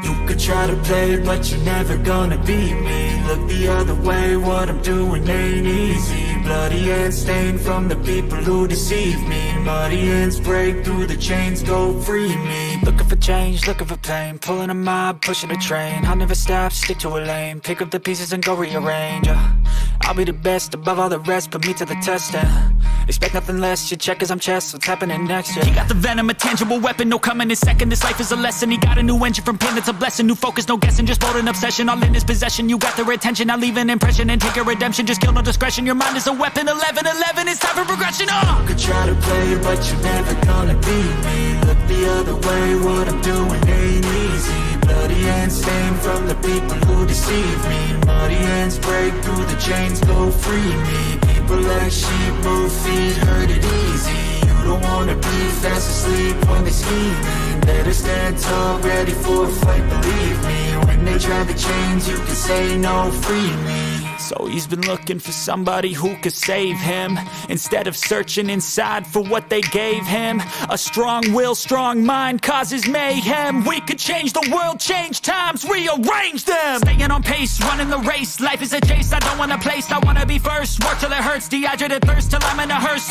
You could try to play, but you're never gonna beat me. Look the other way, what I'm doing ain't easy. Bloody hands stained from the people who deceive me. Muddy hands break through the chains, go free me. Looking for change, looking for pain. Pulling a mob, pushing a train. I'll never stop, stick to a lane. Pick up the pieces and go rearrange. I'll be the best above all the rest, put me to the test and expect nothing less, your check is I'm chess, what's happening next, yeah. He got the venom, a tangible weapon, no coming in second. This life is a lesson, he got a new engine from pain, that's a blessing. New focus, no guessing, just bold and obsession, all in his possession. You got their attention, I'll leave an impression and take your redemption. Just kill, no discretion, your mind is a weapon. 11-11, it's time for progression, You could try to play, but you're never gonna beat me. Look the other way, what I'm doing ain't easy. Bloody hands stained from the people who deceive me. Muddy hands break through the chains, go free me. People like sheep move feet, hurt it easy. You don't wanna be fast asleep when they scheming. Better stand tall, ready for a fight, believe me. When they try the chains, you can say no, free me. So he's been looking for somebody who could save him, instead of searching inside for what they gave him. A strong will, strong mind causes mayhem. We could change the world, change times, rearrange them. Staying on pace, running the race. Life is a chase, I don't want a place, I wanna be first. Work till it hurts, dehydrated thirst till I'm in a hearse.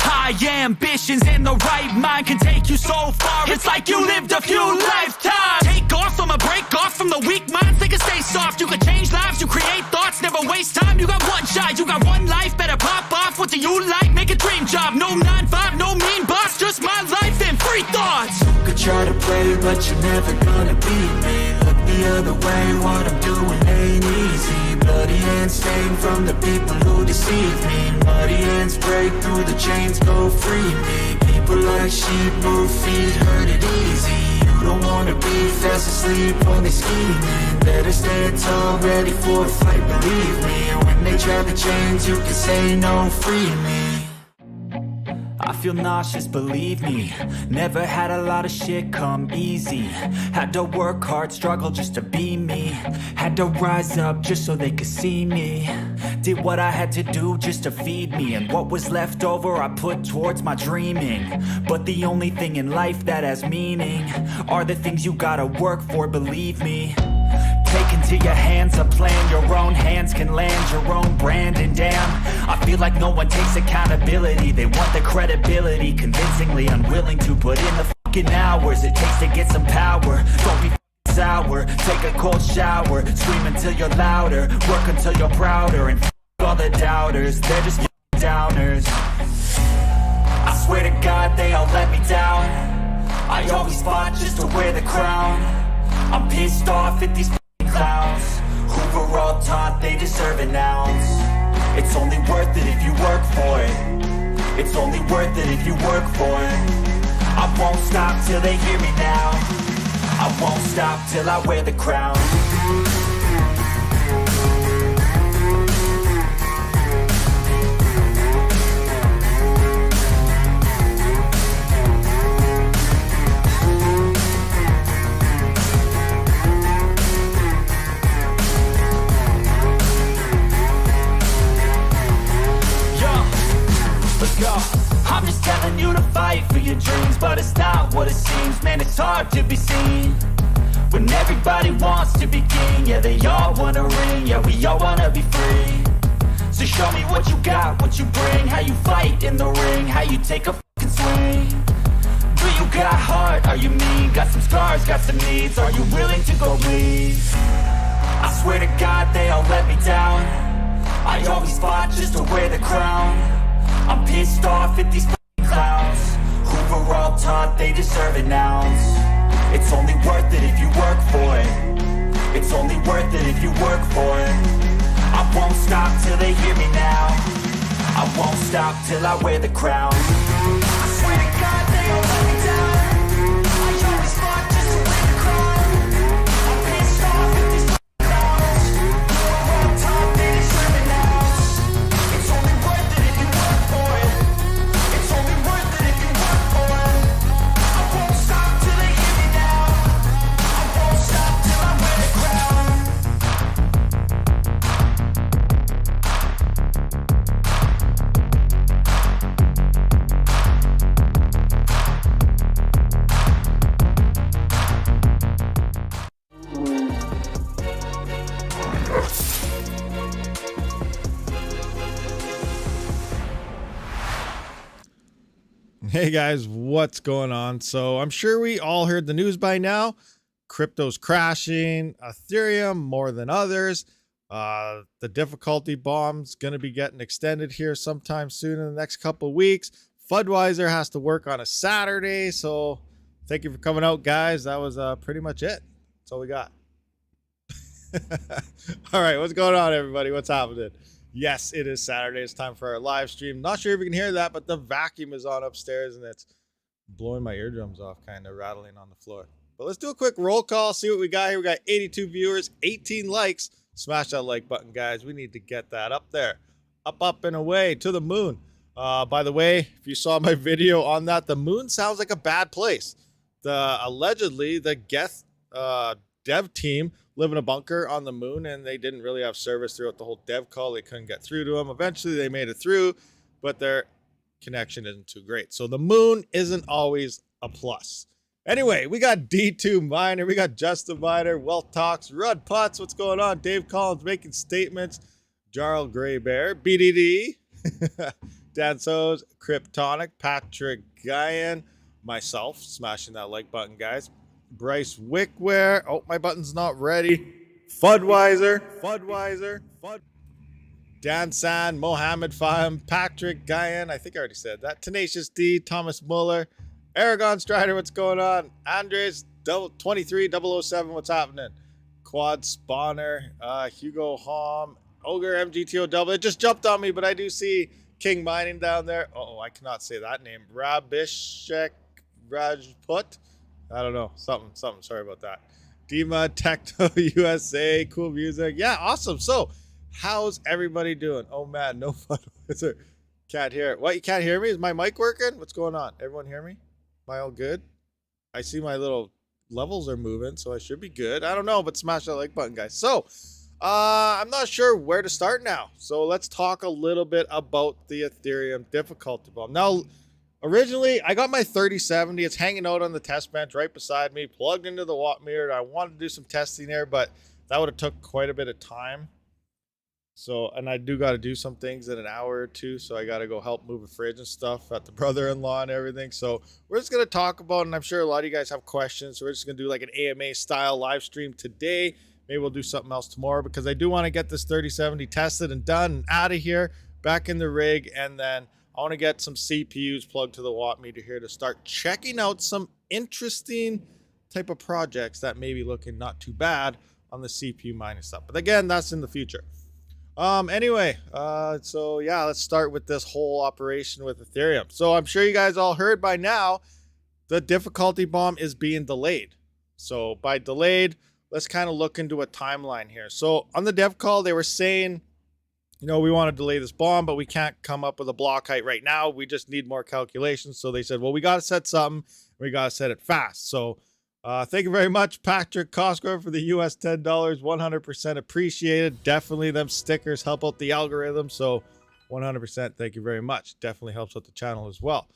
High ambitions and the right mind can take you so far. It's like you lived a few lifetimes. Take off, I'ma break off from the weak minds. They can stay soft, you can change lives, you create thoughts. Never waste time, you got one shot, you got one life. Better pop off, what do you like? Make a dream job, no 9-5, no mean boss. Just my life and free thoughts. You could try to play, but you're never gonna beat me. Look the other way, what I'm doing ain't easy. Bloody hands stained from the people who deceive me. Muddy hands break through the chains, go free me. People like sheep move feet, hurt it easy. You don't wanna be fast asleep when they scheming. Better stand tall, ready for a fight, believe me. When they try the chains, you can say no, free me. I feel nauseous, believe me. Never had a lot of shit come easy. Had to work hard, struggle just to be me. Had to rise up just so they could see me. Did what I had to do just to feed me. And what was left over I put towards my dreaming. But the only thing in life that has meaning are the things you gotta work for, believe me. Take into your hands a plan, your own hands can land your own brand. And damn, I feel like no one takes accountability. They want the credibility, convincingly unwilling to put in the fucking hours it takes to get some power. Don't be sour, take a cold shower, scream until you're louder, work until you're prouder. And all the doubters, they're just downers. I swear to God they all let me down. I always fought just to wear the crown. I'm pissed off at these clowns who were all taught they deserve an ounce. It's only worth it if you work for it. It's only worth it if you work for it. I won't stop till they hear me now. I won't stop till I wear the crown. I'm just telling you to fight for your dreams, but it's not what it seems. Man, it's hard to be seen when everybody wants to be king. Yeah, they all wanna ring, yeah, we all wanna be free. So show me what you got, what you bring, how you fight in the ring, how you take a fucking swing. Do you got heart, are you mean? Got some scars, got some needs, are you willing to go bleed? I swear to God they all let me down. I always fought just to wear the crown. I'm pissed off at these clowns who were all taught they deserve an ounce. It's only worth it if you work for it. It's only worth it if you work for it. I won't stop till they hear me now. I won't stop till I wear the crown. I swear to God they all let me down. I always fought just to wear the crown. I'm pissed off at these clowns who were all taught they deserve an ounce. It's only worth it if you work for it. It's only worth it if you work for it. I won't stop till they hear me now. I won't stop till I wear the crown. Hey guys, what's going on? So I'm sure we all heard the news by now. Crypto's crashing, Ethereum more than others. The difficulty bomb's going to be getting extended here sometime soon in the next couple of weeks. Fudweiser has to work on a Saturday. So thank you for coming out, guys. That was pretty much it. That's all we got. All right, what's going on, everybody? What's happening? Yes, it is Saturday. It's time for our live stream. Not sure if you can hear that, but the vacuum is on upstairs and it's blowing my eardrums off, kind of rattling on the floor. But let's do a quick roll call, see what we got here. We got 82 viewers, 18 likes. Smash that like button, guys. We need to get that up there. Up, and away to the moon. By the way, if you saw my video on that, the moon sounds like a bad place. Allegedly, the Geth dev team live in a bunker on the moon, and they didn't really have service throughout the whole dev call. They couldn't get through to them. Eventually, they made it through, but their connection isn't too great. So the moon isn't always a plus. Anyway, we got D2 Miner, we got Justin Miner, Wealth Talks, Rud Putz, what's going on? Dave Collins making statements, Jarl Grey Bear, BDD, Dan Soz, Kryptonic, Patrick Guyan, myself, smashing that like button, guys. Bryce Wickware. Oh, my button's not ready. Fudweiser. Dan San, Mohammed Fahim, Patrick Guyan. I think I already said that. Tenacious D, Thomas Muller, Aragon Strider. What's going on? Andres 23007. What's happening? Quad Spawner, Hugo Hom, Ogre MGTOW. It just jumped on me, but I do see King Mining down there. Oh, I cannot say that name. Rabishek Rajput. I don't know. Something. Sorry about that. Dima, Techno USA, cool music. Yeah, awesome. So, how's everybody doing? Oh, man, no fun. Can't hear it. What, you can't hear me? Is my mic working? What's going on? Everyone hear me? Am I all good? I see my little levels are moving, so I should be good. I don't know, but smash that like button, guys. So, I'm not sure where to start now. So, let's talk a little bit about the Ethereum difficulty bomb. Now, originally, I got my 3070. It's hanging out on the test bench right beside me, plugged into the watt meter. I wanted to do some testing there, but that would have took quite a bit of time. So, and I do got to do some things in an hour or two. So I got to go help move a fridge and stuff at the brother-in-law and everything. So we're just going to talk about, and I'm sure a lot of you guys have questions. So we're just going to do like an AMA style live stream today. Maybe we'll do something else tomorrow because I do want to get this 3070 tested and done and out of here, back in the rig, and then I want to get some CPUs plugged to the watt meter here to start checking out some interesting type of projects that may be looking not too bad on the CPU mining stuff. But again, that's in the future. Anyway, so yeah, let's start with this whole operation with Ethereum. So I'm sure you guys all heard by now, the difficulty bomb is being delayed. So by delayed, let's kind of look into a timeline here. So on the dev call, they were saying, you know, we want to delay this bomb, but we can't come up with a block height right now. We just need more calculations. So they said, well, we got to set something. We got to set it fast. So thank you very much, Patrick Cosgrove, for the US $10. 100% appreciated. Definitely them stickers help out the algorithm. So 100% thank you very much. Definitely helps out the channel as well.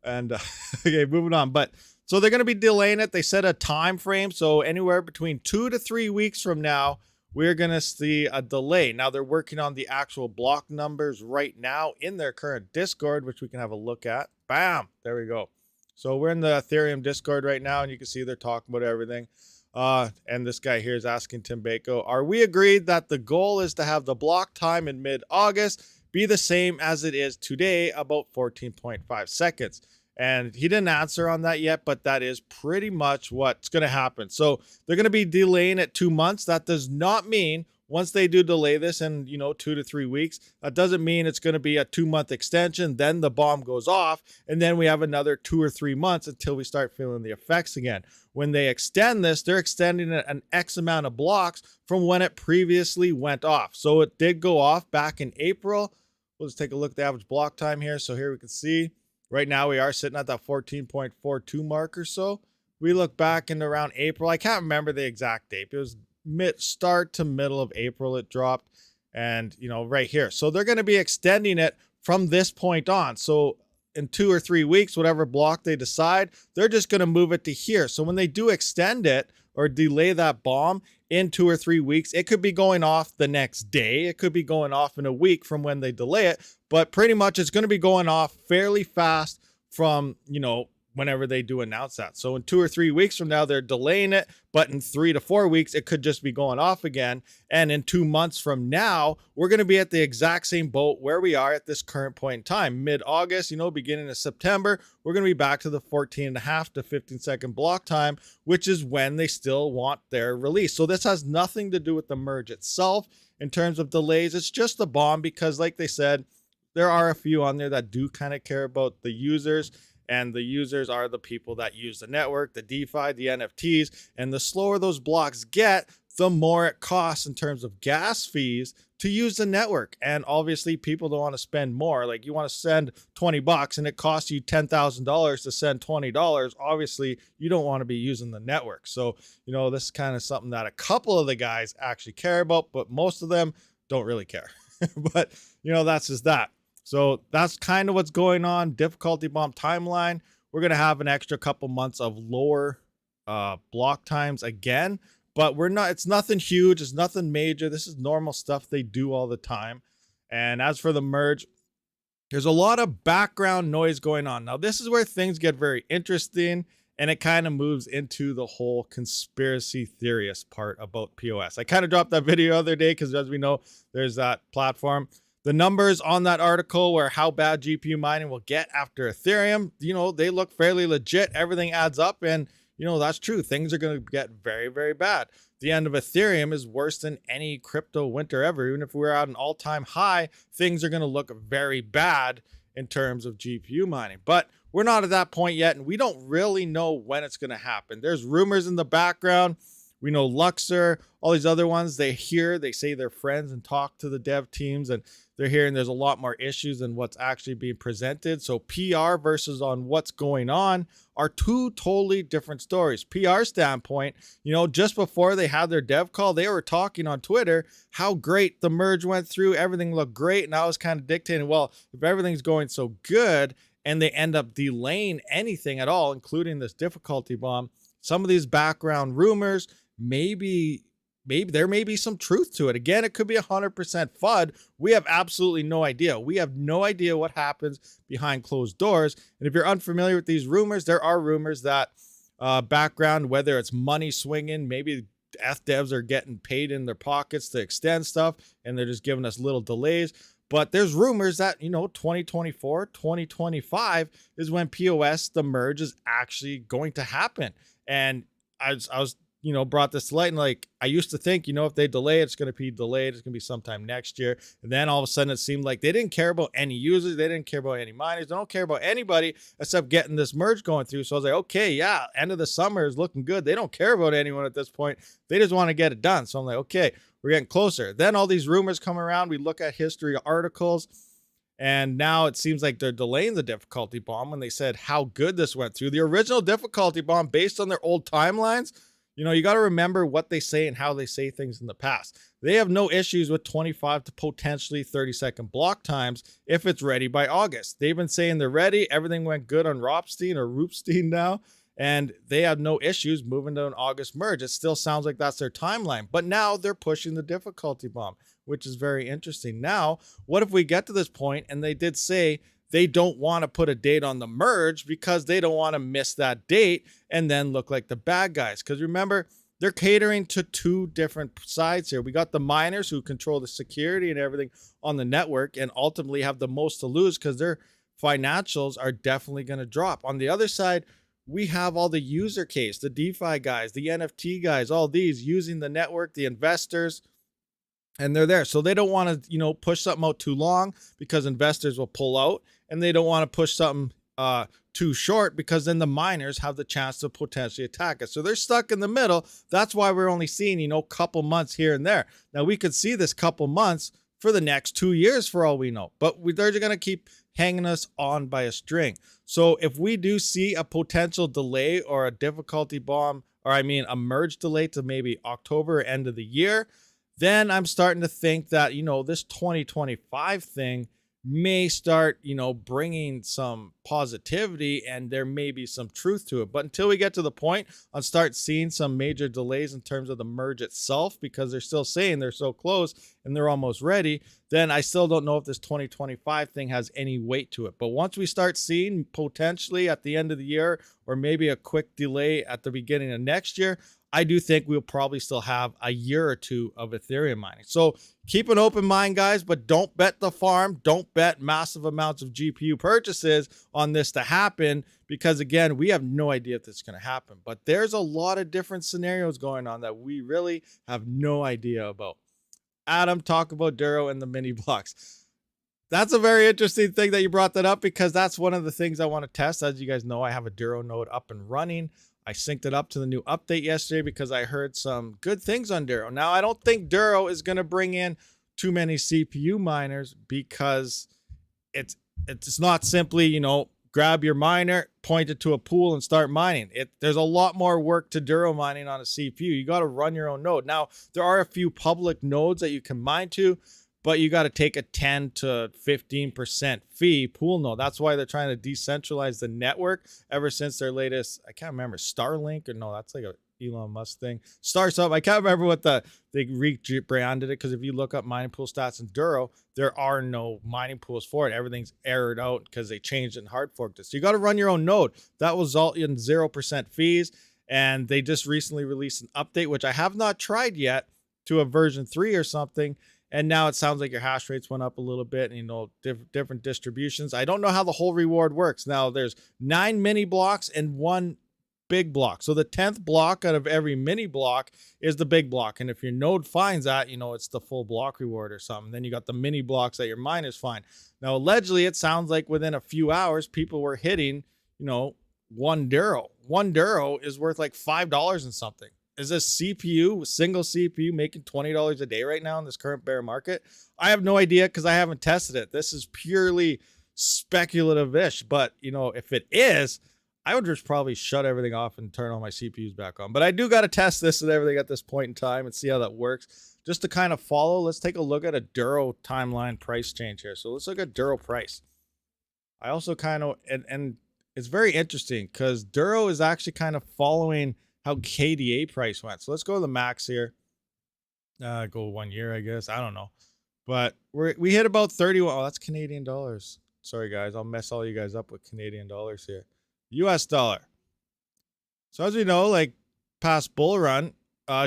And okay, moving on. But so they're going to be delaying it. They set a time frame. So anywhere between 2 to 3 weeks from now, we're going to see a delay. Now, they're working on the actual block numbers right now in their current Discord, which we can have a look at. Bam! There we go. So we're in the Ethereum Discord right now, and you can see they're talking about everything. And this guy here is asking Tim Bako, are we agreed that the goal is to have the block time in mid-August be the same as it is today, about 14.5 seconds? And he didn't answer on that yet, but that is pretty much what's going to happen. So they're going to be delaying it 2 months. That does not mean once they do delay this in, 2 to 3 weeks, that doesn't mean it's going to be a 2-month extension. Then the bomb goes off and then we have another 2 or 3 months until we start feeling the effects again. When they extend this, they're extending it an X amount of blocks from when it previously went off. So it did go off back in April. We'll just take a look at the average block time here. So here we can see right now we are sitting at that 14.42 mark or so. We look back in around April. I can't remember the exact date. It was start to middle of April it dropped, and right here. So they're going to be extending it from this point on. So in 2 or 3 weeks, whatever block they decide, they're just going to move it to here. So when they do extend it or delay that bomb in 2 or 3 weeks, it could be going off the next day. It could be going off in a week from when they delay it, but pretty much it's going to be going off fairly fast from, whenever they do announce that. So in 2 or 3 weeks from now, they're delaying it, but in 3 to 4 weeks, it could just be going off again. And in 2 months from now, we're going to be at the exact same boat where we are at this current point in time, mid-August, beginning of September, we're going to be back to the 14.5 to 15-second block time, which is when they still want their release. So this has nothing to do with the merge itself in terms of delays. It's just the bomb because, like they said, there are a few on there that do kind of care about the users. And the users are the people that use the network, the DeFi, the NFTs. And the slower those blocks get, the more it costs in terms of gas fees to use the network. And obviously, people don't want to spend more. Like, you want to send $20 and it costs you $10,000 to send $20. Obviously, you don't want to be using the network. So, this is kind of something that a couple of the guys actually care about, but most of them don't really care. But, that's just that. So that's kind of what's going on. Difficulty bomb timeline. We're going to have an extra couple months of lower block times again, but it's nothing huge. It's nothing major. This is normal stuff they do all the time. And as for the merge, there's a lot of background noise going on. Now, this is where things get very interesting, and it kind of moves into the whole conspiracy theorist part about POS. I kind of dropped that video the other day because, as we know, there's that platform. The numbers on that article where how bad GPU mining will get after Ethereum, they look fairly legit. Everything adds up, and that's true. Things are going to get very, very bad. The end of Ethereum is worse than any crypto winter ever. Even if we're at an all-time high, things are going to look very bad in terms of GPU mining. But we're not at that point yet, and we don't really know when it's going to happen. There's rumors in the background. We know Luxor, all these other ones, they say they're friends and talk to the dev teams, and they're hearing there's a lot more issues than what's actually being presented. So PR versus on what's going on are two totally different stories. PR standpoint, just before they had their dev call, they were talking on Twitter how great the merge went through. Everything looked great. And I was kind of dictating, well, if everything's going so good and they end up delaying anything at all, including this difficulty bomb, some of these background rumors, maybe there may be some truth to it. Again, it could be 100% FUD. We have absolutely no idea. We have no idea what happens behind closed doors. And if you're unfamiliar with these rumors, there are rumors that background, whether it's money swinging, maybe devs are getting paid in their pockets to extend stuff, and they're just giving us little delays. But there's rumors that, 2024, 2025 is when POS, the merge, is actually going to happen. And I was brought this to light, and I used to think, if they delay it, it's going to be delayed. It's going to be sometime next year. And then all of a sudden it seemed like they didn't care about any users. They didn't care about any miners. They don't care about anybody except getting this merge going through. So I was like, okay, yeah, end of the summer is looking good. They don't care about anyone at this point. They just want to get it done. So I'm like, okay, we're getting closer. Then all these rumors come around. We look at history articles, and now it seems like they're delaying the difficulty bomb when they said how good this went through. The original difficulty bomb, based on their old timelines, you got to remember what they say and how they say things in the past. They have no issues with 25 to potentially 30-second block times if it's ready by August. They've been saying they're ready. Everything went good on Rupstein now, and they have no issues moving to an August merge. It still sounds like that's their timeline, but now they're pushing the difficulty bomb, which is very interesting. Now, what if we get to this point and they did say they don't want to put a date on the merge because they don't want to miss that date and then look like the bad guys? Because remember, they're catering to two different sides here. We got the miners who control the security and everything on the network and ultimately have the most to lose because their financials are definitely going to drop. On the other side, we have all the user case, the DeFi guys, the NFT guys, all these using the network, the investors, and they're there. So they don't want to, push something out too long because investors will pull out, and they don't want to push something too short because then the miners have the chance to potentially attack it. So they're stuck in the middle. That's why we're only seeing, couple months here and there. Now we could see this couple months for the next 2 years for all we know, but they're going to keep hanging us on by a string. So if we do see a potential delay or a difficulty bomb, or a merge delay to maybe October, end of the year, then I'm starting to think that, this 2025 thing may start, bringing some positivity, and there may be some truth to it. But until we get to the point on start seeing some major delays in terms of the merge itself, because they're still saying they're so close and they're almost ready, then I still don't know if this 2025 thing has any weight to it. But once we start seeing potentially at the end of the year, or maybe a quick delay at the beginning of next year, I do think we'll probably still have a year or two of Ethereum mining. So keep an open mind, guys, but don't bet the farm. Don't bet massive amounts of GPU purchases on this to happen, because again, we have no idea if this is going to happen. But there's a lot of different scenarios going on that we really have no idea about. Adam, talk about Duro and the mini blocks. That's a very interesting thing that you brought that up, because that's one of the things I want to test. As you guys know, I have a Duro node up and running. I synced it up to the new update yesterday because I heard some good things on Duro. Now, I don't think Duro is going to bring in too many CPU miners, because it's not simply, grab your miner, point it to a pool, and start mining. There's a lot more work to Duro mining on a CPU. You got to run your own node. Now, there are a few public nodes that you can mine to, but you got to take a 10 to 15% fee pool node. That's why they're trying to decentralize the network ever since their latest, I can't remember, Starlink, or no, that's like a Elon Musk thing. Startup, I can't remember what they rebranded it, because if you look up mining pool stats in Duro, there are no mining pools for it. Everything's errored out because they changed it and hard forked it. So you got to run your own node. That will result in 0% fees. And they just recently released an update, which I have not tried yet, to a version 3 or something. And now it sounds like your hash rates went up a little bit, and different distributions. I don't know how the whole reward works. Now there's 9 mini blocks and 1 big block. So the 10th block out of every mini block is the big block. And if your node finds that, it's the full block reward or something. Then you got the mini blocks that your miners find. Now, allegedly, it sounds like within a few hours, people were hitting, 1 Duro. 1 Duro is worth like $5 and something. Is a single CPU making $20 a day right now in this current bear market? I have no idea, because I haven't tested it. This is purely speculative-ish. But, if it is, I would just probably shut everything off and turn all my CPUs back on. But I do got to test this and everything at this point in time and see how that works. Just to kind of follow, let's take a look at a Duro timeline price change here. So let's look at Duro price. I also kind of, and it's very interesting, because Duro is actually kind of following how KDA price went. So let's go to the max here. Go 1 year, I guess. I don't know. But we hit about 31. Oh, that's Canadian dollars. Sorry, guys. I'll mess all you guys up with Canadian dollars here. US dollar. So as we know, like past bull run,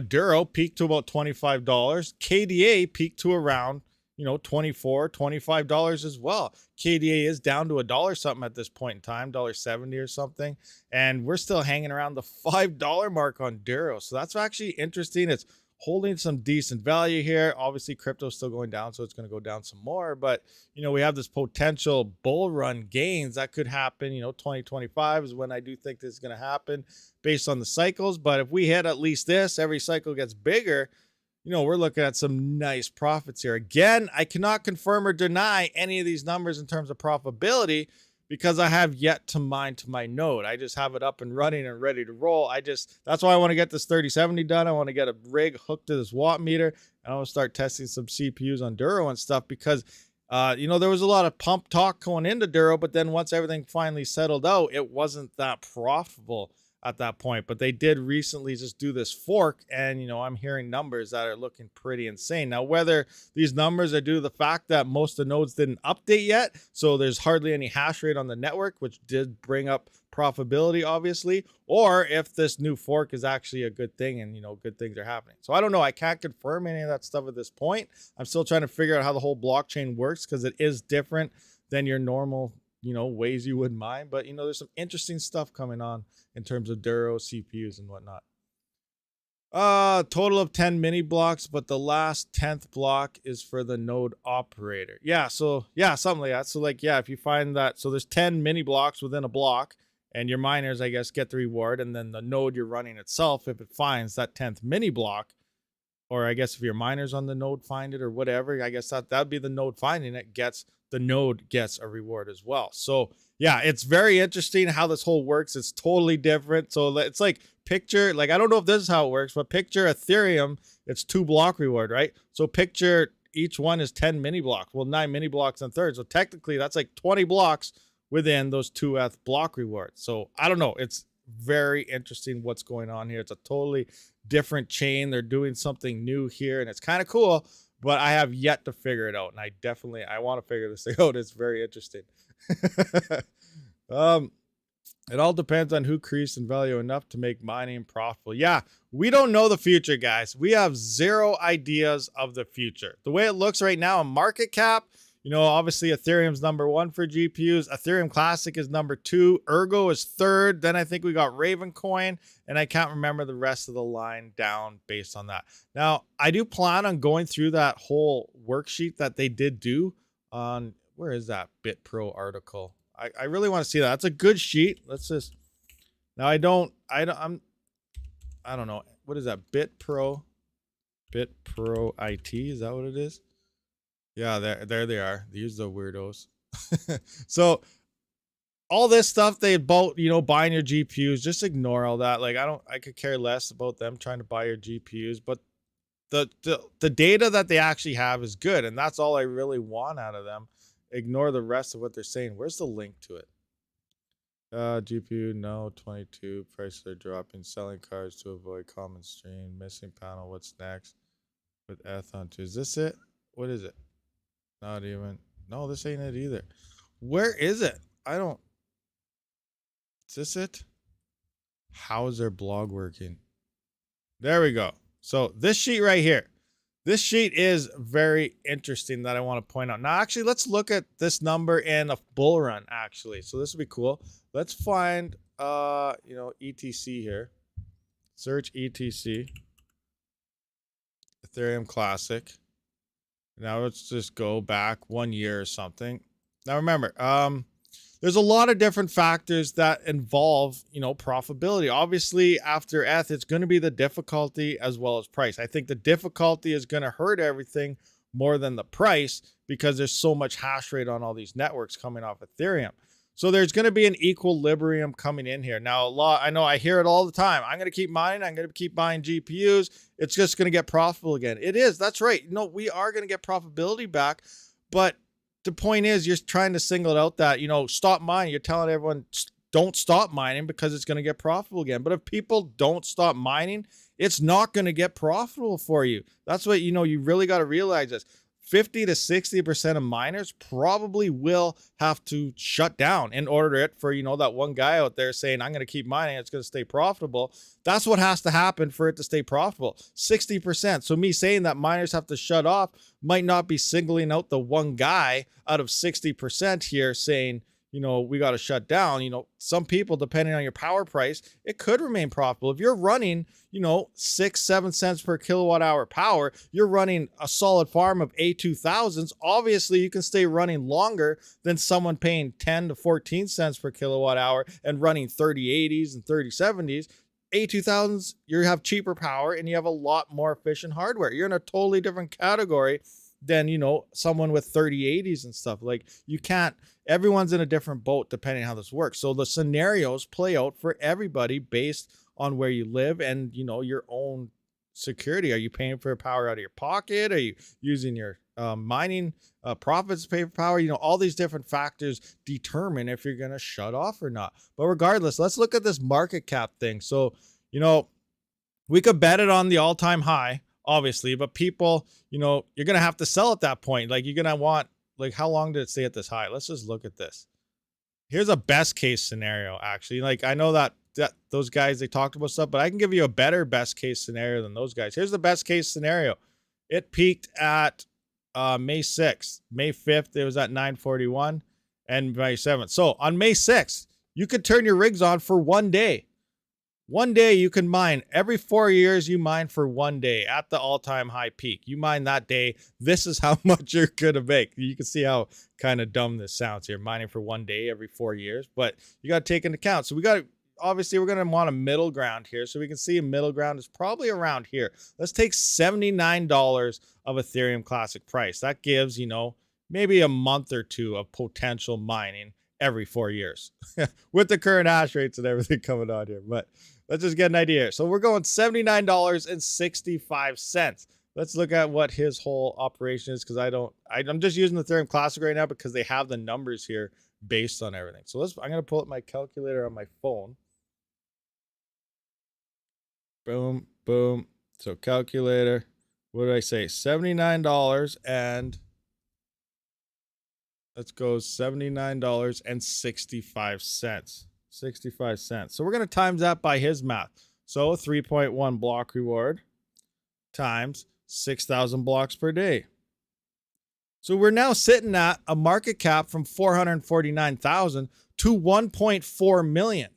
Duro peaked to about $25. KDA peaked to around, $24, $25 as well. KDA is down to $1 something at this point in time, $1.70 or something. And we're still hanging around the $5 mark on Duro. So that's actually interesting. It's holding some decent value here. Obviously, crypto's still going down, so it's going to go down some more. But, we have this potential bull run gains that could happen. 2025 is when I do think this is going to happen based on the cycles. But if we hit at least this, every cycle gets bigger, we're looking at some nice profits here. Again, I cannot confirm or deny any of these numbers in terms of profitability, because I have yet to mine to my node. I just have it up and running and ready to roll. That's why I want to get this 3070 done. I want to get a rig hooked to this watt meter, and I want to start testing some CPUs on Duro and stuff, because there was a lot of pump talk going into Duro, but then once everything finally settled out, it wasn't that profitable at that point. But they did recently just do this fork, and I'm hearing numbers that are looking pretty insane. Now, whether these numbers are due to the fact that most of the nodes didn't update yet, so there's hardly any hash rate on the network, which did bring up profitability, obviously, or if this new fork is actually a good thing and good things are happening. So I don't know. I can't confirm any of that stuff at this point. I'm still trying to figure out how the whole blockchain works, because it is different than your normal ways you would mine. But there's some interesting stuff coming on in terms of Duro CPUs and whatnot. Total of 10 mini blocks, but the last 10th block is for the node operator. So something like that. So if you find that, so there's 10 mini blocks within a block, and your miners, I guess, get the reward, and then the node you're running itself, if it finds that 10th mini block, or I guess if your miners on the node find it or whatever, I guess that'd be the node finding it, the node gets a reward as well. So yeah, it's very interesting how this whole works. It's totally different. So it's like I don't know if this is how it works, but picture Ethereum, it's 2 block reward, right? So picture each one is 10 mini blocks. Well, 9 mini blocks on third. So technically that's like 20 blocks within those 2F block rewards. So I don't know. It's very interesting what's going on here. It's a totally different chain. They're doing something new here and it's kind of cool, but I have yet to figure it out. And I want to figure this thing out. It's very interesting. It all depends on who increased in value enough to make mining profitable. Yeah, we don't know the future, guys. We have zero ideas of the future. The way it looks right now, a market cap, you know, obviously Ethereum's #1 for GPUs. Ethereum Classic is #2. Ergo is 3rd. Then I think we got Ravencoin, and I can't remember the rest of the line down based on that. Now, I do plan on going through that whole worksheet that they did do on, where is that BitPro article? I really want to see that. That's a good sheet. Let's just, now I don't know. What is that? BitPro IT. Is that what it is? Yeah, there they are. These are the weirdos. So all this stuff they about, you know, buying your GPUs, just ignore all that. Like I could care less about them trying to buy your GPUs, but the data that they actually have is good, and that's all I really want out of them. Ignore the rest of what they're saying. Where's the link to it? GPU, no, 22. Prices are dropping. Selling cards to avoid common stream. Missing panel. What's next? With ETH on 2. Is this it? What is it? Not even. No, this ain't it either. Where is it? I don't. Is this it? How is their blog working? There we go. So this sheet right here. This sheet is very interesting that I want to point out. Now, actually, let's look at this number in a bull run, actually. So this would be cool. Let's find, you know, ETC here. Search ETC. Ethereum Classic. Now let's just go back 1 year or something. Now remember, there's a lot of different factors that involve, you know, profitability. Obviously, after ETH, it's going to be the difficulty as well as price. I think the difficulty is going to hurt everything more than the price because there's so much hash rate on all these networks coming off Ethereum. So there's going to be an equilibrium coming in here. Now, I know I hear it all the time. I'm going to keep mining. I'm going to keep buying GPUs. It's just going to get profitable again. It is. That's right. No, we are going to get profitability back, but the point is you're trying to single it out that, you know, stop mining. You're telling everyone don't stop mining because it's going to get profitable again. But if people don't stop mining, it's not going to get profitable for you. That's what, you know, you really got to realize this. 50 to 60% of miners probably will have to shut down in order for, you know, that one guy out there saying, I'm going to keep mining, it's going to stay profitable. That's what has to happen for it to stay profitable. 60%. So me saying that miners have to shut off might not be singling out the one guy out of 60% here saying, you know, we got to shut down. You know, some people, depending on your power price, it could remain profitable. If you're running, you know, 6-7 cents per kilowatt hour power, you're running a solid farm of A2000s. Obviously, you can stay running longer than someone paying 10 to 14 cents per kilowatt hour and running 3080s and 3070s. A2000s, you have cheaper power and you have a lot more efficient hardware. You're in a totally different category than, you know, someone with 3080s and stuff. Like, you can't, everyone's in a different boat depending on how this works. So the scenarios play out for everybody based on where you live and, you know, your own security. Are you paying for power out of your pocket? Are you using your mining profits to pay for power? You know, all these different factors determine if you're going to shut off or not. But regardless, let's look at this market cap thing. So, you know, we could bet it on the all-time high, obviously, but people, you know, you're going to have to sell at that point. Like, you're going to want, like, how long did it stay at this high? Let's just look at this. Here's a best case scenario, actually. Like, I know that those guys, they talked about stuff, but I can give you a better best case scenario than those guys. Here's the best case scenario. It peaked at May 6th. May 5th, it was at 941, and May 7th. So on May 6th, you could turn your rigs on for 1 day. 1 day you can mine. Every 4 years you mine for 1 day at the all-time high peak. You mine that day. This is how much you're going to make. You can see how kind of dumb this sounds here. Mining for 1 day every 4 years, but you got to take into account. So we got to, obviously we're going to want a middle ground here. So we can see a middle ground is probably around here. Let's take $79 of Ethereum Classic price. That gives, you know, maybe a month or two of potential mining every 4 years with the current hash rates and everything coming on here. But let's just get an idea. So we're going $79.65. let's look at what his whole operation is, because I'm just using the Ethereum Classic right now because they have the numbers here based on everything. So I'm going to pull up my calculator on my phone. Boom, boom. So calculator, what did I say? $79 and let's go $79.65. 65 cents. So we're going to times that by his math. So 3.1 block reward times 6,000 blocks per day. So we're now sitting at a market cap from 449,000 to 1.4 million.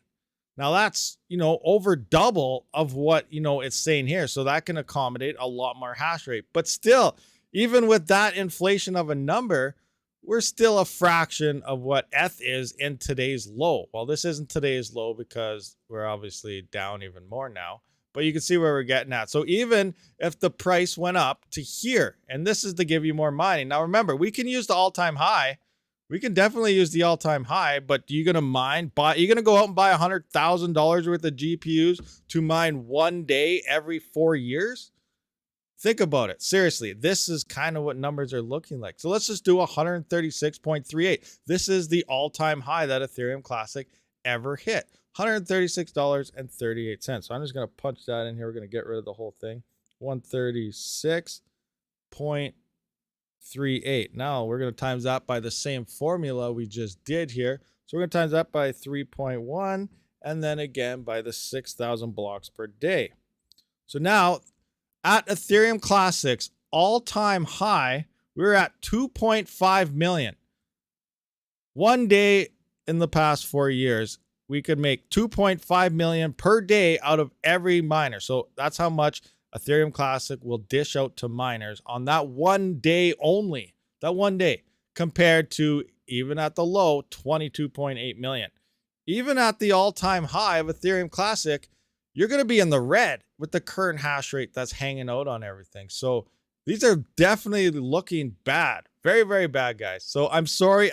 Now that's, over double of what, it's saying here. So that can accommodate a lot more hash rate. But still, even with that inflation of a number, we're still a fraction of what ETH is in today's low. Well, this isn't today's low because we're obviously down even more now, but you can see where we're getting at. So even if the price went up to here, and this is to give you more mining. Now remember, we can use the all-time high. We can definitely use the all-time high, but are you going to mine? Are you going to go out and buy $100,000 worth of GPUs to mine one day every 4 years? Think about it. Seriously, this is kind of what numbers are looking like. So let's just do 136.38. This is the all-time high that Ethereum Classic ever hit. $136.38. So I'm just going to punch that in here. We're going to get rid of the whole thing. 136.38. Now we're going to times that by the same formula we just did here. So we're going to times that by 3.1 and then again by the 6,000 blocks per day. So now at Ethereum Classic's all-time high, we're at 2.5 million. One day in the past 4 years, we could make 2.5 million per day out of every miner. So that's how much Ethereum Classic will dish out to miners on that one day only. That one day, compared to, even at the low, 22.8 million. Even at the all-time high of Ethereum Classic, you're going to be in the red with the current hash rate that's hanging out on everything. So these are definitely looking bad. Very, very bad, guys. So I'm sorry.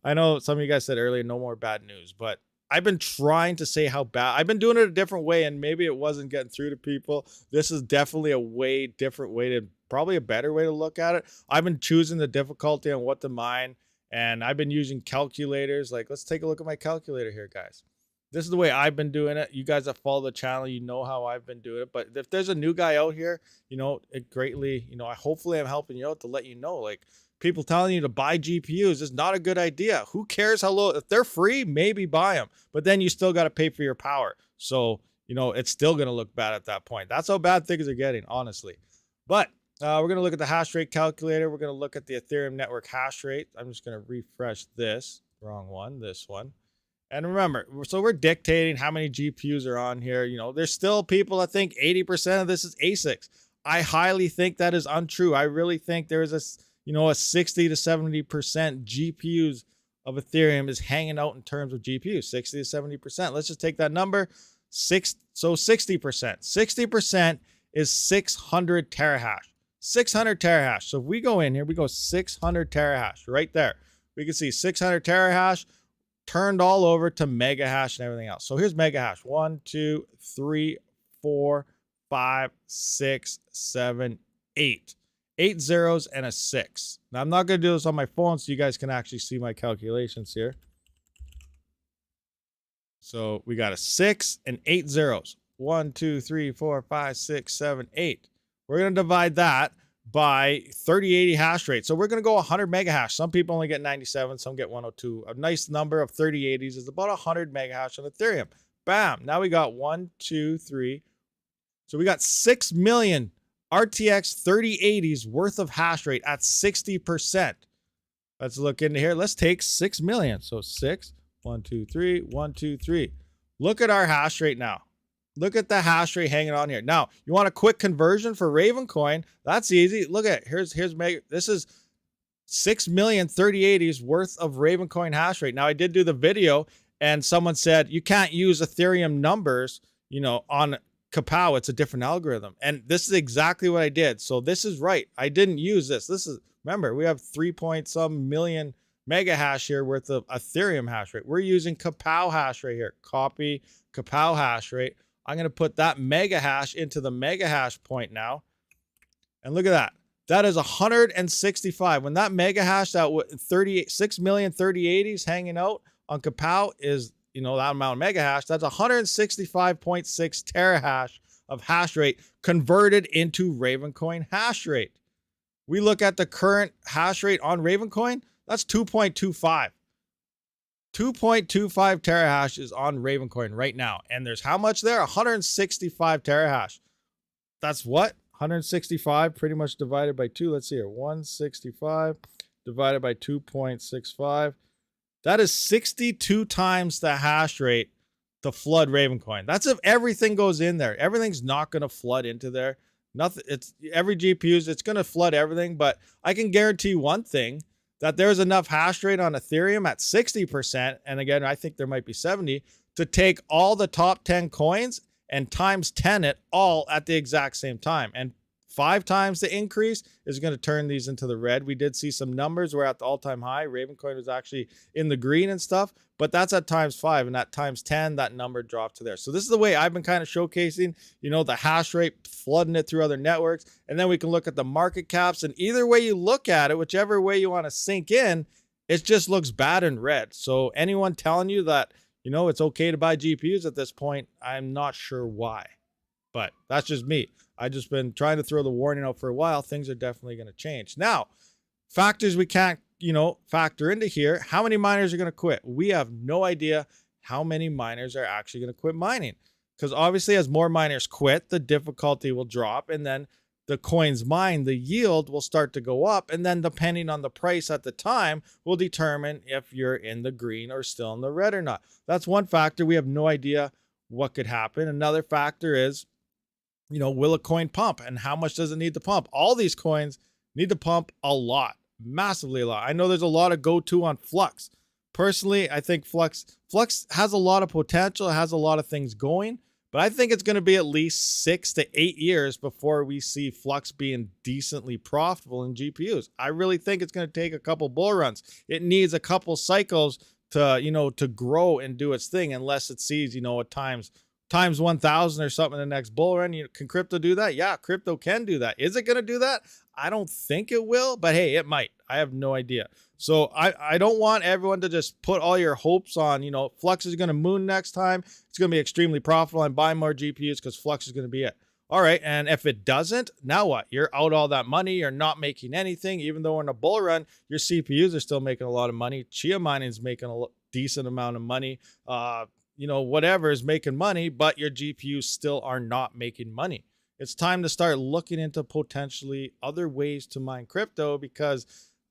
I know some of you guys said earlier, no more bad news, but I've been trying to say how bad. I've been doing it a different way, and maybe it wasn't getting through to people. This is definitely a way different way probably a better way to look at it. I've been choosing the difficulty on what to mine, and I've been using calculators. Let's take a look at my calculator here, guys. This is the way I've been doing it. You guys that follow the channel, you know how I've been doing it. But if there's a new guy out here, it greatly, hopefully I'm helping you out to let you know, people telling you to buy GPUs is not a good idea. Who cares how low? If they're free, maybe buy them. But then you still got to pay for your power. So, it's still going to look bad at that point. That's how bad things are getting, honestly. But we're going to look at the hash rate calculator. We're going to look at the Ethereum network hash rate. I'm just going to refresh this. Wrong one, this one. And remember, so we're dictating how many GPUs are on here. There's still people that think 80% of this is ASICs. I highly think that is untrue. I really think there is a 60 to 70% GPUs of Ethereum is hanging out in terms of GPUs, 60 to 70%. Let's just take that number, so 60%. 60% is 600 terahash. 600 terahash. So if we go in here, we go 600 terahash right there. We can see 600 terahash turned all over to mega hash and everything else. So here's mega hash. 1, 2, 3, 4, 5, 6, 7, 8. 8 zeros and a 6. Now I'm not going to do this on my phone so you guys can actually see my calculations here. So we got a 6 and 8 zeros. 1, 2, 3, 4, 5, 6, 7, 8. We're going to divide that by 3080 hash rate. So we're going to go 100 mega hash. Some people only get 97, some get 102. A nice number of 3080s is about 100 mega hash on Ethereum. Bam. Now we got 1, 2, 3. So we got 6 million RTX 3080s worth of hash rate at 60%. Let's look into here. Let's take 6 million. So 6, 1, 2, 3, 1, 2, 3. Look at our hash rate now. Look at the hash rate hanging on here. Now, you want a quick conversion for Raven coin? That's easy. Look at it. Here's mega. This is 6 million 3080s worth of Raven coin hash rate. Now, I did do the video and someone said you can't use Ethereum numbers, on Kapow. It's a different algorithm. And this is exactly what I did. So this is right. I didn't use this. Remember, we have 3-some million mega hash here worth of Ethereum hash rate. We're using Kapow hash rate here. Copy Kapow hash rate. I'm going to put that mega hash into the mega hash point now. And look at that. That is 165. When that mega hash, that 6 million 3080s hanging out on Kapow is, you know, that amount of mega hash, that's 165.6 terahash of hash rate converted into Ravencoin hash rate. We look at the current hash rate on Ravencoin, that's 2.25. 2.25 terahash is on Ravencoin right now. And there's how much there? 165 terahash. That's what? 165 pretty much divided by 2. Let's see here. 165 divided by 2.65. That is 62 times the hash rate to flood Ravencoin. That's if everything goes in there. Everything's not going to flood into there. Nothing. It's every GPUs. It's going to flood everything. But I can guarantee one thing, that there's enough hash rate on Ethereum at 60%. And again, I think there might be 70 to take all the top 10 coins and times 10 it all at the exact same time. And 5 times the increase is going to turn these into the red. We did see some numbers where at the all-time high, Ravencoin was actually in the green and stuff, but that's at times 5, and at times 10, that number dropped to there. So this is the way I've been kind of showcasing, you know, the hash rate, flooding it through other networks, and then we can look at the market caps, and either way you look at it, whichever way you want to sink in, it just looks bad in red. So anyone telling you that, you know, it's okay to buy GPUs at this point, I'm not sure why. But that's just me. I've just been trying to throw the warning out for a while. Things are definitely going to change. Now, factors we can't, you know, factor into here. How many miners are going to quit? We have no idea how many miners are actually going to quit mining. Because obviously as more miners quit, the difficulty will drop. And then the coins mined, the yield will start to go up. And then depending on the price at the time will determine if you're in the green or still in the red or not. That's one factor. We have no idea what could happen. Another factor is, you know, will a coin pump and how much does it need to pump? All these coins need to pump a lot, massively a lot. I know there's a lot of go-to on Flux. Personally, I think Flux has a lot of potential, has a lot of things going, but I think it's going to be at least 6 to 8 years before we see Flux being decently profitable in GPUs. I really think it's going to take a couple bull runs. It needs a couple cycles to, you know, to grow and do its thing, unless it sees, you know, at times 1,000 or something in the next bull run. Can crypto do that? Yeah, crypto can do that. Is it going to do that? I don't think it will, but hey, it might. I have no idea. So I don't want everyone to just put all your hopes on, you know, Flux is going to moon next time. It's going to be extremely profitable and buy more GPUs because Flux is going to be it. All right. And if it doesn't, now what? You're out all that money. You're not making anything. Even though we're in a bull run, your CPUs are still making a lot of money. Chia mining is making a decent amount of money. You know, whatever is making money, but your GPUs still are not making money. It's time to start looking into potentially other ways to mine crypto, because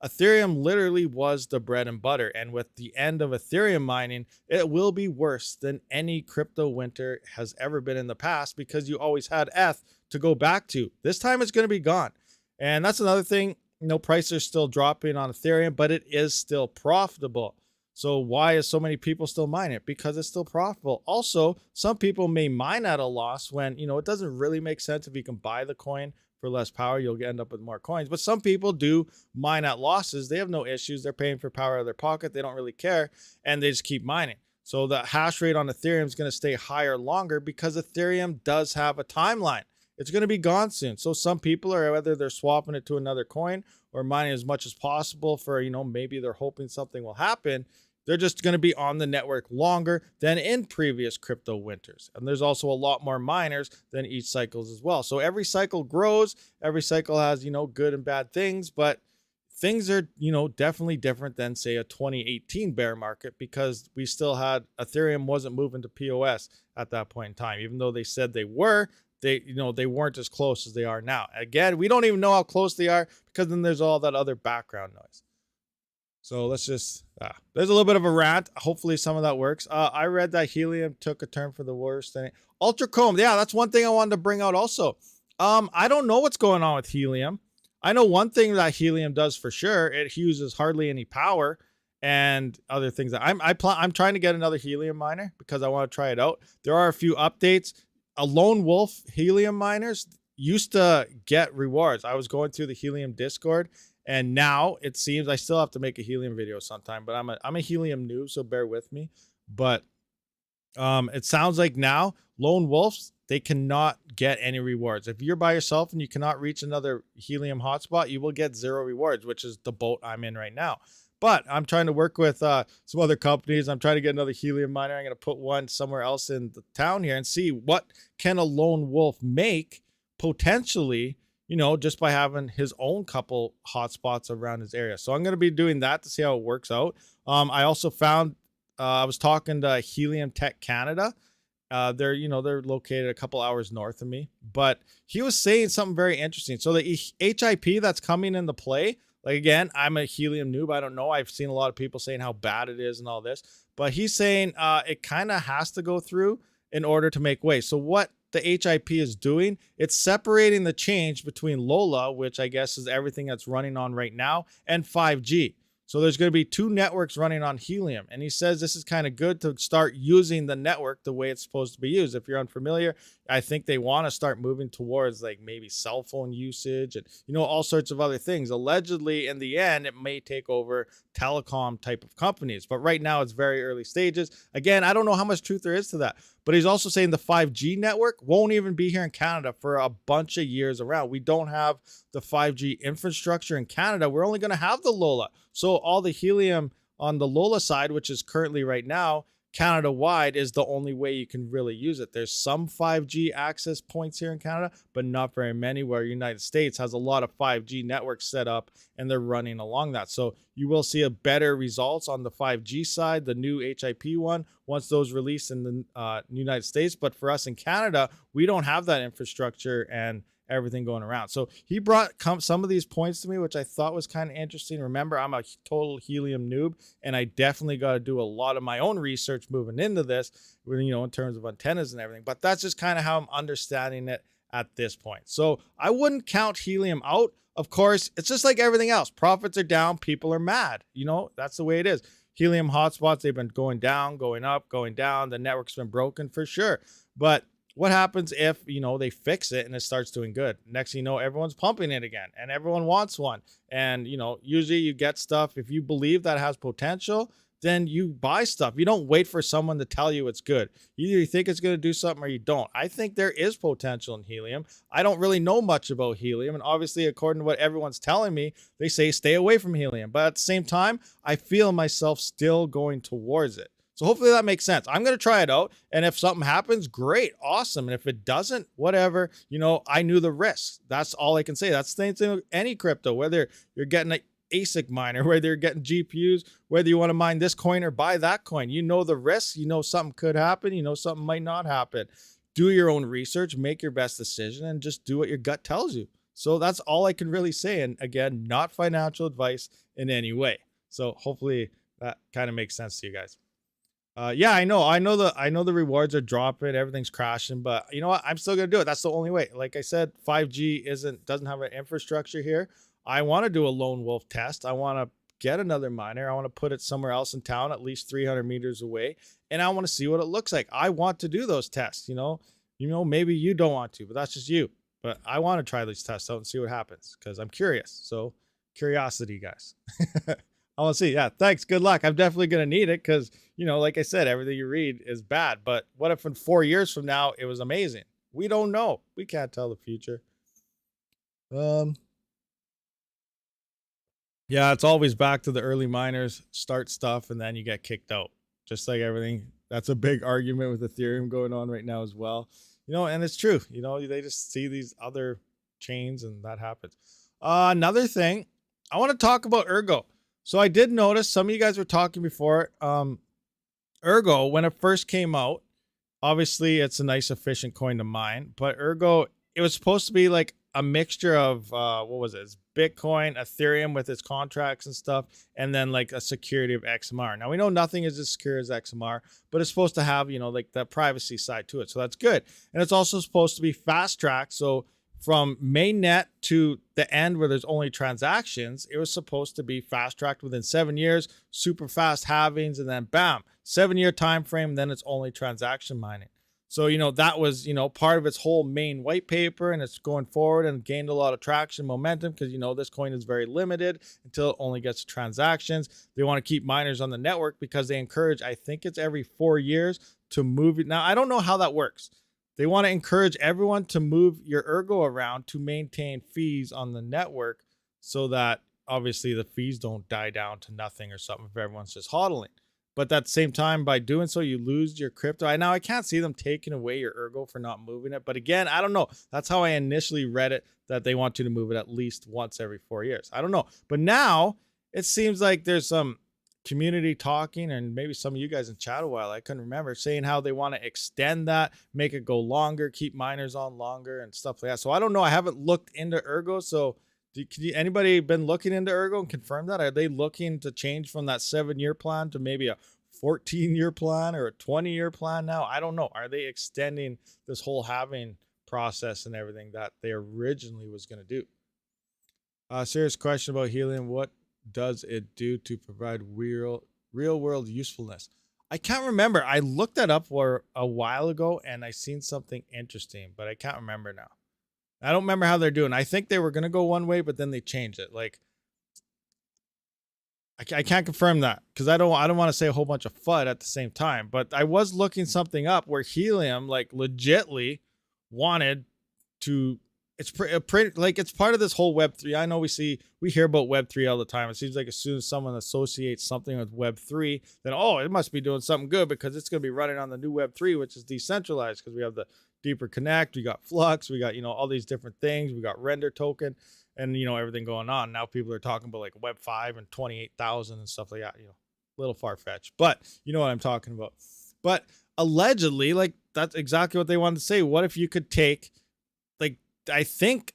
Ethereum literally was the bread and butter. And with the end of Ethereum mining, it will be worse than any crypto winter has ever been in the past, because you always had ETH to go back to. This time it's going to be gone. And that's another thing. You know, prices are still dropping on Ethereum, but it is still profitable. So why is so many people still mine it? Because it's still profitable. Also, some people may mine at a loss when, you know, it doesn't really make sense. If you can buy the coin for less power, you'll end up with more coins. But some people do mine at losses. They have no issues. They're paying for power out of their pocket. They don't really care, and they just keep mining. So the hash rate on Ethereum is going to stay higher longer, because Ethereum does have a timeline. It's going to be gone soon. So some people are, whether they're swapping it to another coin or mining as much as possible for, you know, maybe they're hoping something will happen. They're just going to be on the network longer than in previous crypto winters. And there's also a lot more miners than each cycles as well. So every cycle grows. Every cycle has, you know, good and bad things, but things are, you know, definitely different than, say, a 2018 bear market, because we still had, Ethereum wasn't moving to POS at that point in time. Even though they said they were, they weren't as close as they are now. Again, we don't even know how close they are, because then there's all that other background noise. So let's just, there's a little bit of a rant. Hopefully some of that works. I read that Helium took a turn for the worst. And Ultra Comb, yeah, that's one thing I wanted to bring out also. I don't know what's going on with Helium. I know one thing that Helium does for sure. It uses hardly any power and other things. I'm trying to get another Helium miner because I want to try it out. There are a few updates. A lone wolf Helium miners used to get rewards. I was going through the Helium Discord, and now it seems I still have to make a Helium video sometime, but I'm a Helium noob, so bear with me. But it sounds like now lone wolves they cannot get any rewards. If you're by yourself and you cannot reach another helium hotspot, you will get 0 rewards, which is the boat I'm in right now. But I'm trying to work with some other companies. I'm trying to get another helium miner. I'm going to put one somewhere else in the town here and see what can a lone wolf make potentially, you know, just by having his own couple hotspots around his area. So I'm going to be doing that to see how it works out. I also found, I was talking to Helium Tech Canada. They're located a couple hours north of me, but he was saying something very interesting. So the HIP that's coming into play, like, again, I'm a helium noob. I don't know. I've seen a lot of people saying how bad it is and all this, but he's saying it kind of has to go through in order to make way. So what the HIP is doing, it's separating the change between LoLa, which I guess is everything that's running on right now, and 5G. So there's going to be 2 networks running on helium. And he says this is kind of good to start using the network the way it's supposed to be used. If you're unfamiliar, I think they want to start moving towards like maybe cell phone usage and, you know, all sorts of other things. Allegedly, in the end, it may take over telecom type of companies. But right now, it's very early stages. Again, I don't know how much truth there is to that. But he's also saying the 5G network won't even be here in Canada for a bunch of years around. We don't have the 5G infrastructure in Canada. We're only going to have the LoLa. So all the helium on the LoLa side, which is currently right now, Canada-wide, is the only way you can really use it. There's some 5G access points here in Canada, but not very many, where United States has a lot of 5G networks set up and they're running along that. So you will see a better results on the 5G side, the new HIP one, once those release in the United States. But for us in Canada, we don't have that infrastructure and everything going around. So he brought some of these points to me, which I thought was kind of interesting. Remember, I'm a total helium noob, and I definitely got to do a lot of my own research moving into this, you know, in terms of antennas and everything. But that's just kind of how I'm understanding it at this point. So I wouldn't count helium out. Of course, it's just like everything else. Profits are down. People are mad. You know, that's the way it is. Helium hotspots, they've been going down, going up, going down. The network's been broken for sure. But what happens if, you know, they fix it and it starts doing good? Next thing you know, everyone's pumping it again and everyone wants one. And, you know, usually you get stuff, if you believe that has potential, then you buy stuff. You don't wait for someone to tell you it's good. Either you think it's going to do something or you don't. I think there is potential in helium. I don't really know much about helium. And obviously, according to what everyone's telling me, they say stay away from helium. But at the same time, I feel myself still going towards it. So hopefully that makes sense. I'm going to try it out. And if something happens, great, awesome. And if it doesn't, whatever, you know, I knew the risks. That's all I can say. That's the same thing with any crypto, whether you're getting an ASIC miner, whether you're getting GPUs, whether you want to mine this coin or buy that coin. You know the risks. You know something could happen. You know something might not happen. Do your own research, make your best decision, and just do what your gut tells you. So that's all I can really say. And again, not financial advice in any way. So hopefully that kind of makes sense to you guys. Yeah, I know the rewards are dropping, everything's crashing, but you know what? I'm still gonna do it. That's the only way. Like I said, 5G doesn't have an infrastructure here. I want to do a lone wolf test. I want to get another miner. I want to put it somewhere else in town, at least 300 meters away, and I want to see what it looks like. I want to do those tests. You know, maybe you don't want to, but that's just you. But I want to try these tests out and see what happens because I'm curious. So curiosity, guys. I want to see. Yeah, thanks. Good luck. I'm definitely going to need it because, you know, like I said, everything you read is bad. But what if in 4 years from now, it was amazing? We don't know. We can't tell the future. Yeah, it's always back to the early miners, start stuff, and then you get kicked out. Just like everything. That's a big argument with Ethereum going on right now as well. You know, and it's true. You know, they just see these other chains and that happens. Another thing, I want to talk about Ergo. So I did notice some of you guys were talking before. Ergo, when it first came out, obviously it's a nice efficient coin to mine, but Ergo, it was supposed to be like a mixture of what was it? It's Bitcoin, Ethereum with its contracts and stuff, and then like a security of XMR. Now we know nothing is as secure as XMR, but it's supposed to have, you know, like the privacy side to it. So that's good. And it's also supposed to be fast tracked. So from mainnet to the end where there's only transactions, it was supposed to be fast tracked within 7 years, super fast halvings, and then bam, 7-year time frame, then it's only transaction mining. So, you know, that was, you know, part of its whole main white paper, and it's going forward and gained a lot of traction, momentum, because, you know, this coin is very limited until it only gets to transactions. They want to keep miners on the network because they encourage, I think it's every 4 years, to move it. Now, I don't know how that works. they want to encourage everyone to move your ergo around to maintain fees on the network, so that obviously the fees don't die down to nothing or something if everyone's just hodling. But at the same time, by doing so, you lose your crypto. Now, I can't see them taking away your ergo for not moving it. But again, I don't know. That's how I initially read it, that they want you to move it at least once every 4 years. I don't know. But now it seems like there's some community talking, and maybe some of you guys in chat a while, I couldn't remember, saying how they want to extend that, make it go longer, keep miners on longer and stuff like that. So I don't know. I haven't looked into ergo. So anybody been looking into ergo and confirm that? Are they looking to change from that 7-year plan to maybe a 14-year plan or a 20-year plan now? I don't know. Are they extending this whole halving process and everything that they originally was going to do? Serious question about helium. What does it do to provide real world usefulness? I can't remember. I looked that up for a while ago and I seen something interesting, but I can't remember now. I don't remember how they're doing. I think they were going to go one way, but then they changed it. Like, I can't confirm that because I don't want to say a whole bunch of FUD at the same time. But I was looking something up where helium, like, legitly wanted to. It's pretty like it's part of this whole Web3. I know we hear about Web3 all the time. It seems like as soon as someone associates something with Web3, then it must be doing something good because it's going to be running on the new Web3, which is decentralized, because we have the Deeper Connect, we got Flux, we got all these different things, we got Render Token, and everything going on. Now people are talking about like Web5 and 28,000 and stuff like that. A little far fetched, but you know what I'm talking about. But allegedly, like, that's exactly what they wanted to say. What if you could take, like, I think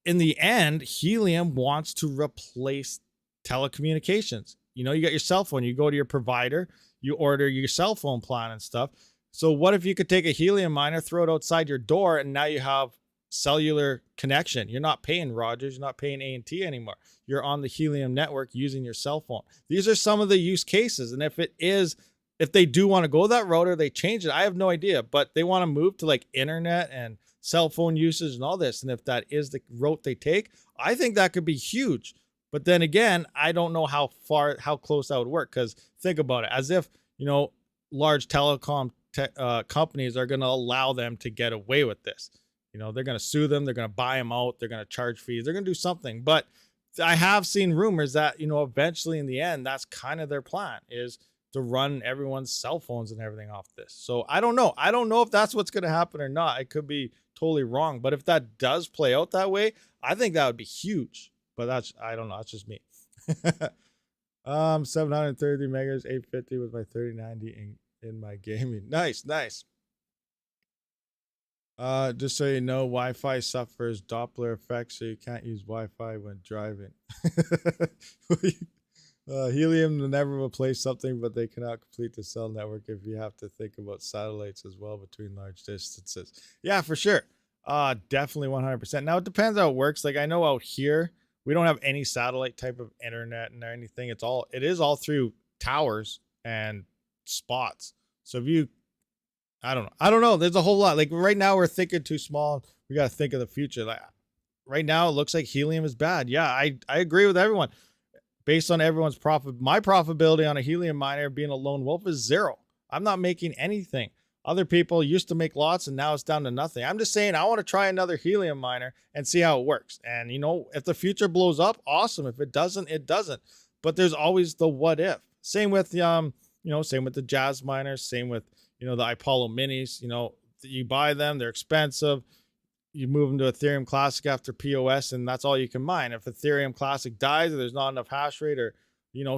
in the end, helium wants to replace telecommunications. You got your cell phone, you go to your provider, you order your cell phone plan and stuff. So what if you could take a helium miner, throw it outside your door, and now you have cellular connection? You're not paying Rogers, you're not paying A&T anymore. You're on the helium network using your cell phone. These are some of the use cases. And if they do want to go that route or they change it, I have no idea, but they want to move to like internet and cell phone usage and all this. And if that is the route they take, I think that could be huge. But then again, I don't know how close that would work. Because think about it, as if, large telecom companies are going to allow them to get away with this. They're going to sue them. They're going to buy them out. They're going to charge fees. They're going to do something. But I have seen rumors that, eventually in the end, that's kind of their plan, is to run everyone's cell phones and everything off this. So I don't know. I don't know if that's what's going to happen or not. I could be totally wrong. But if that does play out that way, I think that would be huge. But I don't know. That's just me. 730 megas, 850 with my 3090 in my gaming. Nice. Just so you know, Wi-Fi suffers Doppler effect, so you can't use Wi-Fi when driving. Helium will never replace something, but they cannot complete the cell network if you have to think about satellites as well between large distances. Yeah, for sure. Definitely 100%. Now, it depends how it works. Like, I know out here, we don't have any satellite type of internet and anything. It is all through towers and spots. So I don't know. There's a whole lot. Like, right now we're thinking too small. We got to think of the future. Like, right now it looks like helium is bad. Yeah, I agree with everyone. Based on everyone's profit, my profitability on a helium miner being a lone wolf is 0. I'm not making anything. Other people used to make lots and now it's down to nothing. I'm just saying I want to try another helium miner and see how it works. And if the future blows up, awesome. If it doesn't, it doesn't. But there's always the what if. Same with same with the Jazz miners, same with the Apollo minis. You buy them, they're expensive. You move them to Ethereum Classic after POS, and that's all you can mine. If Ethereum Classic dies, or there's not enough hash rate, or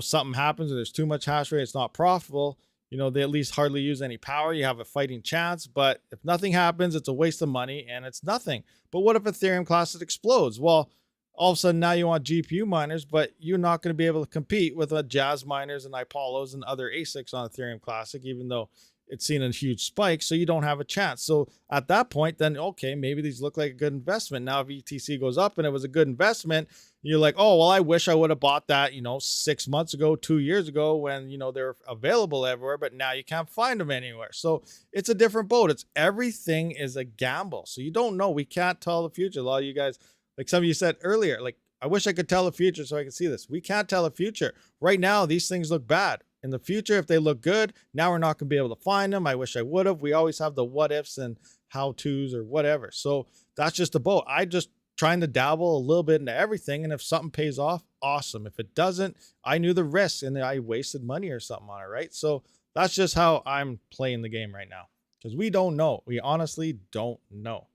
something happens, or there's too much hash rate, it's not profitable. They at least hardly use any power. You have a fighting chance, but if nothing happens, it's a waste of money and it's nothing. But what if Ethereum Classic explodes? Well, all of a sudden now you want GPU miners, but you're not going to be able to compete with Jazz miners and Apollos and other ASICs on Ethereum Classic, even though it's seen a huge spike, so you don't have a chance. So at that point, then, okay, maybe these look like a good investment. Now, if ETC goes up and it was a good investment, you're like, oh, well, I wish I would have bought that, 6 months ago, 2 years ago when, they're available everywhere, but now you can't find them anywhere. So it's a different boat. Everything is a gamble. So you don't know. We can't tell the future. A lot of you guys, like some of you said earlier, like, I wish I could tell the future so I could see this. We can't tell the future. Right now, these things look bad. In the future, if they look good, now we're not going to be able to find them. I wish I would have. We always have the what ifs and how to's or whatever. So that's just the boat. I just trying to dabble a little bit into everything. And if something pays off, awesome. If it doesn't, I knew the risks and I wasted money or something on it, right? So that's just how I'm playing the game right now, because we don't know. We honestly don't know.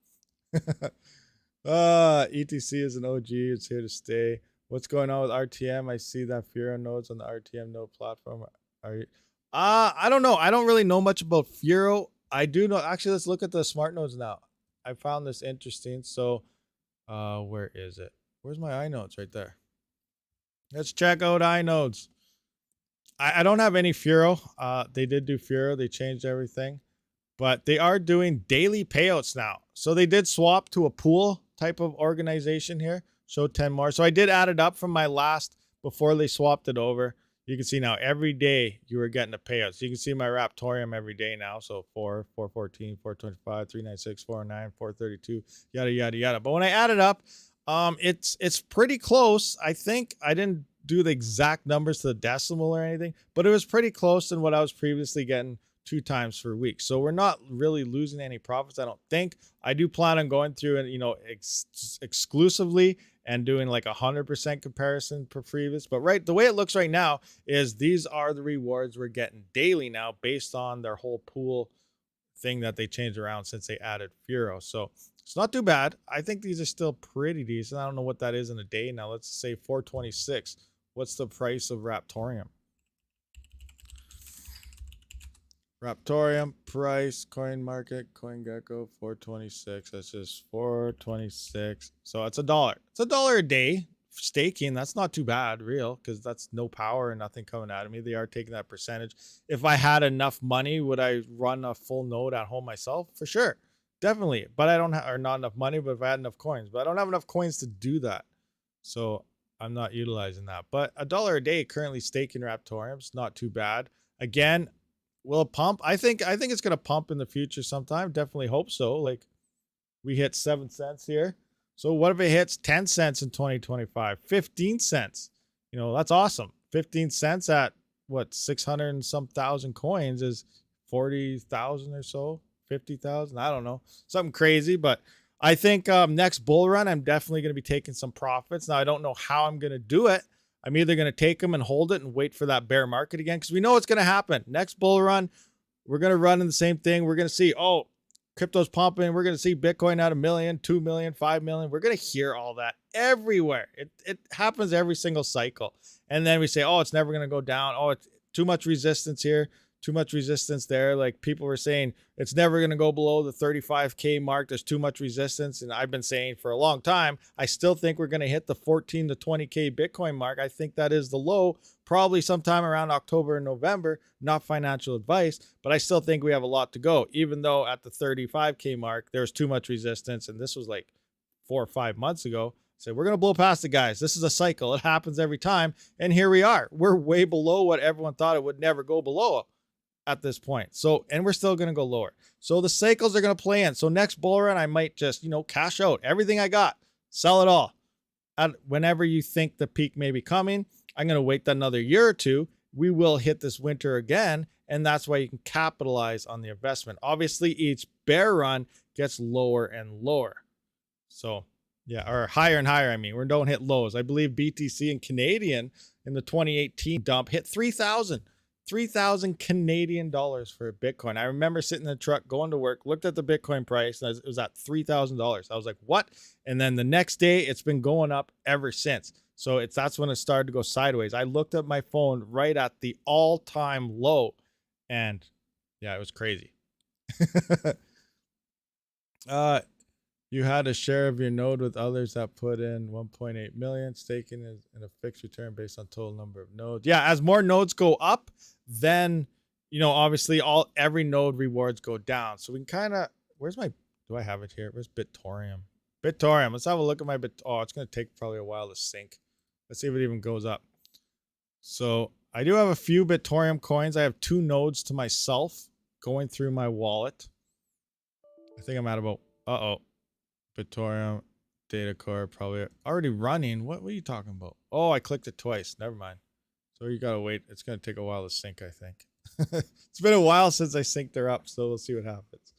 ETC is an OG. It's here to stay. What's going on with RTM? I see that Furo nodes on the RTM node platform. Are you? I don't know. I don't really know much about Furo. I do know. Actually, let's look at the smart nodes now. I found this interesting. So, where is it? Where's my iNodes? Right there. Let's check out iNodes. I don't have any Furo. They did do Furo. They changed everything, but they are doing daily payouts now. So they did swap to a pool type of organization here. Show 10 more. So I did add it up from my last before they swapped it over. You can see now every day you were getting a payout. So you can see my Raptorium every day now. So 4, 414, 425, 396, 409, 432, yada, yada, yada. But when I add it up, it's pretty close. I think I didn't do the exact numbers to the decimal or anything, but it was pretty close than what I was previously getting 2 times per week. So we're not really losing any profits, I don't think. I do plan on going through and, you know, exclusively and doing like 100% comparison per previous. But right, the way it looks right now is these are the rewards we're getting daily now based on their whole pool thing that they changed around since they added Furo. So it's not too bad. I think these are still pretty decent. I don't know what that is in a day. Now let's say 426. What's the price of Raptorium? Raptorium price, coin market, CoinGecko, 426. That's just 426. So it's $1. It's $1 a day staking. That's not too bad, real, because that's no power and nothing coming out of me. They are taking that percentage. If I had enough money, would I run a full node at home myself? For sure, definitely. But I don't have, or not enough money. But if I had enough coins, but I don't have enough coins to do that, so I'm not utilizing that. But $1 a day currently staking Raptorium's not too bad. Again, will it pump? I think it's gonna pump in the future sometime. Definitely hope so. Like we hit 7 cents here. So what if it hits 10 cents in 2025? 15 cents. You know, that's awesome. 15 cents at what, 600 and some thousand coins is 40,000 or so, 50,000. I don't know, something crazy. But I think next bull run, I'm definitely going to be taking some profits. Now I don't know how I'm going to do it. I'm either going to take them and hold it and wait for that bear market again, because we know what's going to happen. Next bull run, we're going to run in the same thing. We're going to see, oh, crypto's pumping. We're going to see Bitcoin at 1 million, 2 million, 5 million. We're going to hear all that everywhere. It happens every single cycle. And then we say, oh, it's never going to go down. Oh, it's too much resistance here, too much resistance there. Like people were saying, it's never going to go below the 35K mark. There's too much resistance. And I've been saying for a long time, I still think we're going to hit the 14 to 20K Bitcoin mark. I think that is the low, probably sometime around October and November. Not financial advice, but I still think we have a lot to go, even though at the 35K mark, there's too much resistance. And this was like 4 or 5 months ago. So we're going to blow past it, guys. This is a cycle. It happens every time. And here we are. We're way below what everyone thought it would never go below at this point. So, and we're still going to go lower. So the cycles are going to play in. So next bull run, I might just, you know, cash out everything I got, sell it all. And whenever you think the peak may be coming, I'm going to wait another year or two. We will hit this winter again. And that's why you can capitalize on the investment. Obviously, each bear run gets lower and lower. So yeah, or higher and higher. I mean, we don't hit lows. I believe BTC and Canadian in the 2018 dump hit 3,000 Canadian dollars for a Bitcoin. I remember sitting in the truck going to work, looked at the Bitcoin price, and it was at $3,000. I was like, what? And then the next day, it's been going up ever since. So that's when it started to go sideways. I looked at my phone right at the all-time low, and yeah, it was crazy. You had a share of your node with others that put in 1.8 million. Staking is in a fixed return based on total number of nodes. Yeah, as more nodes go up, then, you know, obviously every node rewards go down. So we can kind of, where's my, do I have it here? Where's Bitorium? Bitorium, let's have a look at my oh, it's going to take probably a while to sync. Let's see if it even goes up. So I do have a few Bitorium coins. I have 2 nodes to myself going through my wallet. I think I'm at about, Bitorium, data core, probably already running. What are you talking about? Oh, I clicked it twice. Never mind. So So you gotta wait. It's gonna take a while to sync, I think. It's been a while since I synced her up, so we'll see what happens.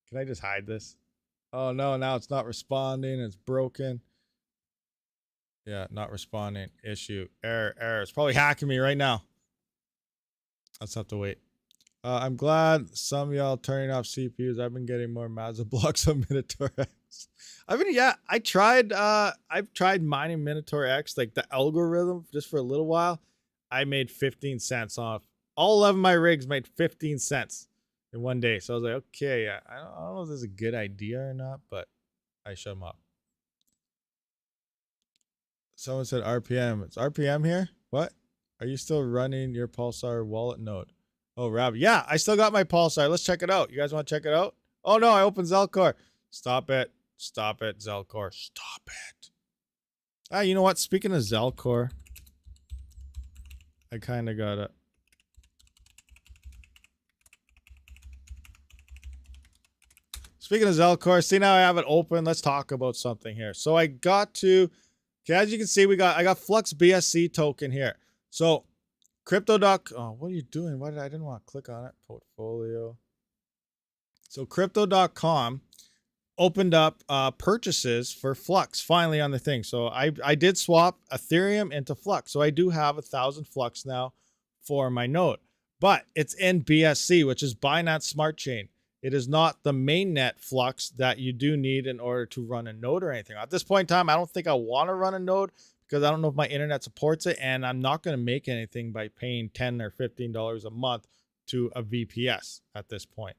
Can I just hide this? Oh no, now it's not responding. It's broken. Yeah, not responding. Issue. Error. It's probably hacking me right now. Let's have to wait. I'm glad some of y'all turning off CPUs. I've been getting more Mazda blocks on Minotaur X. I've tried mining Minotaur X, like the algorithm, just for a little while. I made 15 cents off. All 11 of my rigs made 15 cents in one day. So I was like, okay, I don't know if this is a good idea or not, but I shut them up. Someone said RPM. It's RPM here? What? Are you still running your Pulsar wallet node? Oh, Rabid. Yeah, I still got my Pulsar. Let's check it out. You guys want to check it out? Oh, no, I opened Zelcore. Stop it. Stop it, Zelcore. Stop it. Ah, you know what? Speaking of Zelcore, I kind of got it. Speaking of Zelcore, see now I have it open. Let's talk about something here. So I got to, okay, as you can see, I got Flux BSC token here. So oh, what are you doing? I didn't want to click on it. Portfolio. So crypto.com opened up purchases for Flux finally on the thing. So I did swap Ethereum into Flux. So I do have 1,000 Flux now for my node, but it's in BSC, which is Binance Smart Chain. It is not the mainnet Flux that you do need in order to run a node or anything. At this point in time, I don't think I want to run a node because I don't know if my internet supports it, and I'm not going to make anything by paying $10 or $15 a month to a VPS at this point,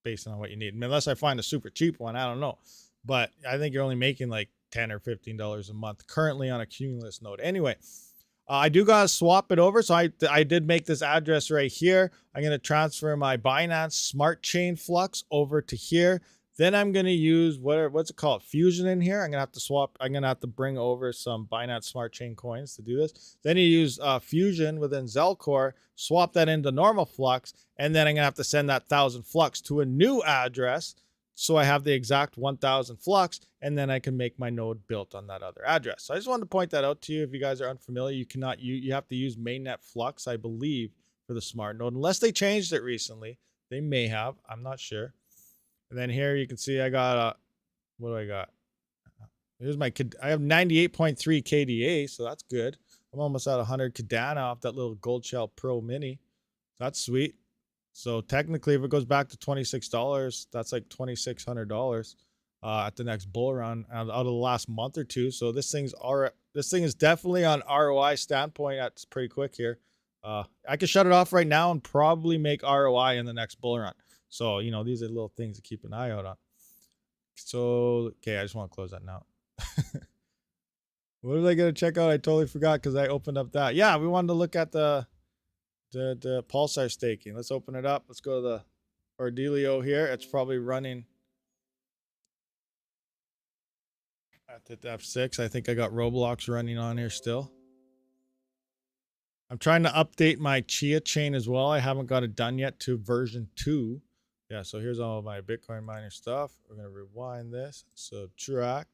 based on what you need. I mean, unless I find a super cheap one, I don't know. But I think you're only making like $10 or $15 a month currently on a Cumulus node. Anyway, I do got to swap it over. So I did make this address right here. I'm going to transfer my Binance Smart Chain Flux over to here. Then I'm going to use what's it called? Fusion in here. I'm going to have to swap. I'm going to have to bring over some Binance Smart Chain coins to do this. Then you use Fusion within Zelcore, swap that into normal Flux. And then I'm going to have to send that 1,000 Flux to a new address. So I have the exact 1,000 Flux, and then I can make my node built on that other address. So I just wanted to point that out to you. If you guys are unfamiliar, you have to use mainnet Flux, I believe, for the smart node, unless they changed it recently. They may have. I'm not sure. And then here you can see I got what do I got? Here's my I have 98.3 KDA, so that's good. I'm almost at 100 Cardano off that little Gold Shell Pro Mini. That's sweet. So technically, if it goes back to $26, that's like $2,600 at the next bull run out of the last month or two. So this thing is definitely on ROI standpoint. That's pretty quick here. I could shut it off right now and probably make ROI in the next bull run. So, you know, these are little things to keep an eye out on. So, okay, I just want to close that now. What was I going to check out? I totally forgot because I opened up that. Yeah, we wanted to look at the Pulsar staking. Let's open it up. Let's go to the Ordelio here. It's probably running at the F6. I think I got Roblox running on here still. I'm trying to update my Chia chain as well. I haven't got it done yet to version 2. Yeah, so here's all of my Bitcoin miner stuff. We're going to rewind this. Subtract.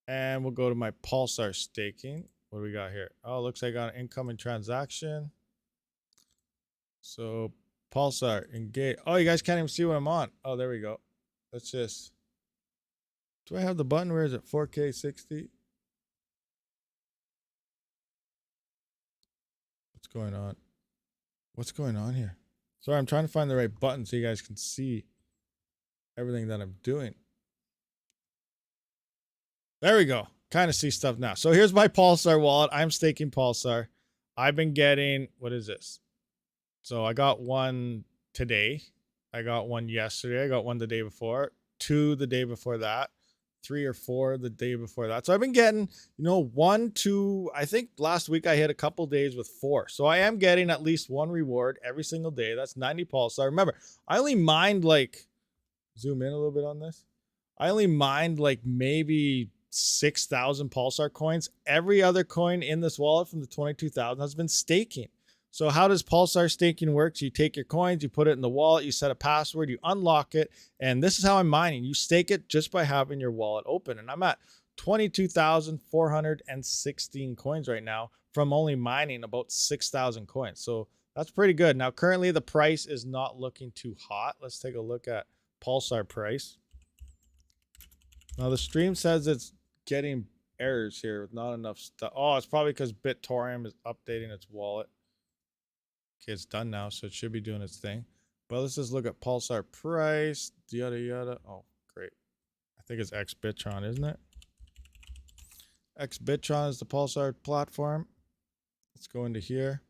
And we'll go to my Pulsar staking. What do we got here? Oh, looks like I got an incoming transaction. So Pulsar, engage. Oh, you guys can't even see what I'm on. Oh, there we go. Let's just. Do I have the button? Where is it? 4K 60. What's going on? What's going on here? Sorry, I'm trying to find the right button so you guys can see everything that I'm doing. There we go. Kind of see stuff now. So here's my Pulsar wallet. I'm staking Pulsar. I've been getting, what is this? So I got one today. I got one yesterday. I got one the day before. 2 the day before that. 3 or 4 the day before that. So I've been getting, 1, 2, I think last week I hit a couple days with 4. So I am getting at least 1 reward every single day. That's 90 Pulsar. Remember, I only mined zoom in a little bit on this. I only mined maybe 6,000 Pulsar coins. Every other coin in this wallet from the 22,000 has been staking. So how does Pulsar staking work? So you take your coins, you put it in the wallet, you set a password, you unlock it, and this is how I'm mining. You stake it just by having your wallet open. And I'm at 22,416 coins right now from only mining about 6,000 coins. So that's pretty good. Now, currently the price is not looking too hot. Let's take a look at Pulsar price. Now the stream says it's getting errors here with not enough stuff. Oh, it's probably because Bitorium is updating its wallet. Okay, it's done now, so it should be doing its thing. But let's just look at Pulsar price. Yada yada. Oh, great. I think it's XBitron, isn't it? XBitron is the Pulsar platform. Let's go into here.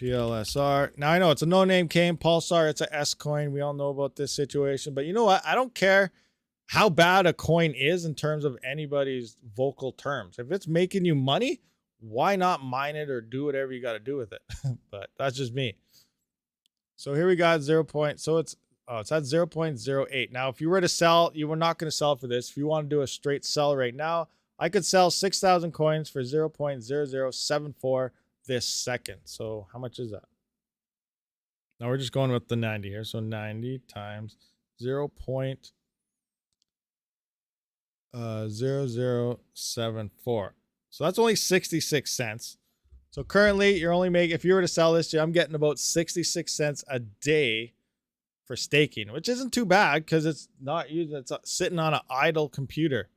PLSR. Now I know it's a no-name coin. Pulsar, it's a S coin. We all know about this situation. But you know what? I don't care how bad a coin is in terms of anybody's vocal terms. If it's making you money, why not mine it or do whatever you got to do with it? But that's just me. So here we got 0. So it's at 0.08. Now, if you were to sell, you were not going to sell for this. If you want to do a straight sell right now, I could sell 6,000 coins for 0.0074 this second. So how much is that? Now we're just going with the 90 here. So 90 times 0.0074. So that's only 66 cents. So currently you're only making, if you were to sell this, I'm getting about 66 cents a day for staking, which isn't too bad because it's not using, it's sitting on an idle computer.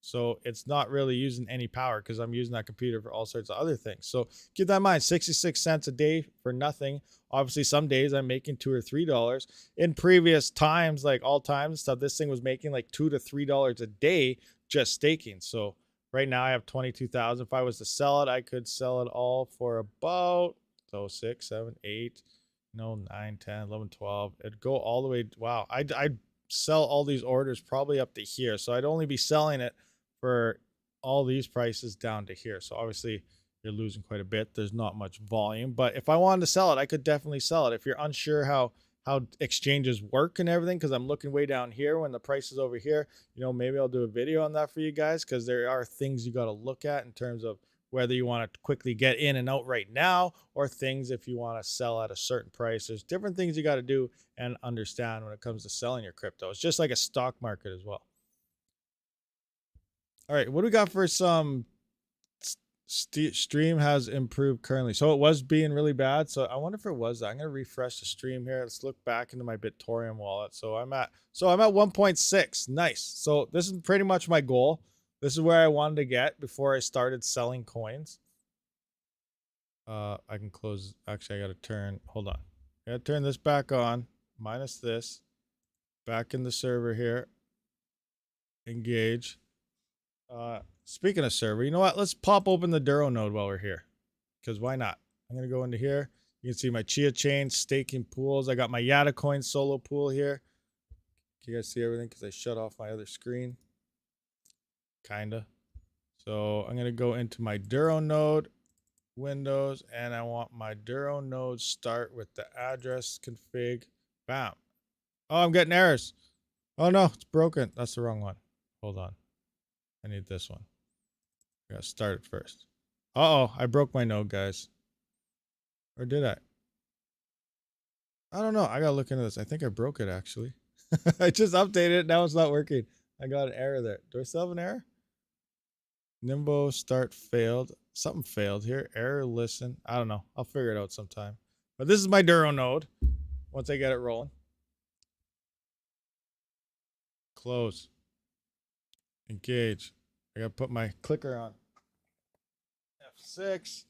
So it's not really using any power because I'm using that computer for all sorts of other things. So keep that in mind, 66 cents a day for nothing. Obviously, some days I'm making $2 or $3. In previous times, like all times and stuff, this thing was making like $2 to $3 a day just staking. So right now I have 22,000. If I was to sell it, I could sell it all for about 6, 7, 8, 9, 10, 11, 12. It'd go all the way. Wow. I'd sell all these orders probably up to here. So I'd only be selling it for all these prices down to here. So obviously you're losing quite a bit. There's not much volume, but if I wanted to sell it, I could definitely sell it. If you're unsure how exchanges work and everything, because I'm looking way down here when the price is over here, maybe I'll do a video on that for you guys, because there are things you got to look at in terms of whether you want to quickly get in and out right now, or things if you want to sell at a certain price. There's different things you got to do and understand when it comes to selling your crypto. It's just like a stock market as well. All right, what do we got for some stream has improved currently? So it was being really bad. So I wonder if it was that. I'm going to refresh the stream here. Let's look back into my Bitorium wallet. So I'm at 1.6. Nice. So this is pretty much my goal. This is where I wanted to get before I started selling coins. I can close. Actually, I got to turn. Hold on. I got to turn this back on. Minus this. Back in the server here. Engage. Speaking of server, you know what? Let's pop open the Duro node while we're here, because why not? I'm going to go into here. You can see my Chia chain staking pools. I got my Yada coin solo pool here. Can you guys see everything? Because I shut off my other screen. Kinda. So I'm going to go into my Duro node windows, and I want my Duro node start with the address config. Bam. Oh, I'm getting errors. Oh no, it's broken. That's the wrong one. Hold on. I need this one. I gotta start it first. Uh-oh, I broke my node, guys. Or did I? I don't know. I gotta look into this. I think I broke it, actually. I just updated it. Now it's not working. I got an error there. Do I still have an error? Nimbo start failed. Something failed here. Error listen. I don't know. I'll figure it out sometime. But this is my Duro node. Once I get it rolling. Close. Engage. I gotta put my clicker on. F6.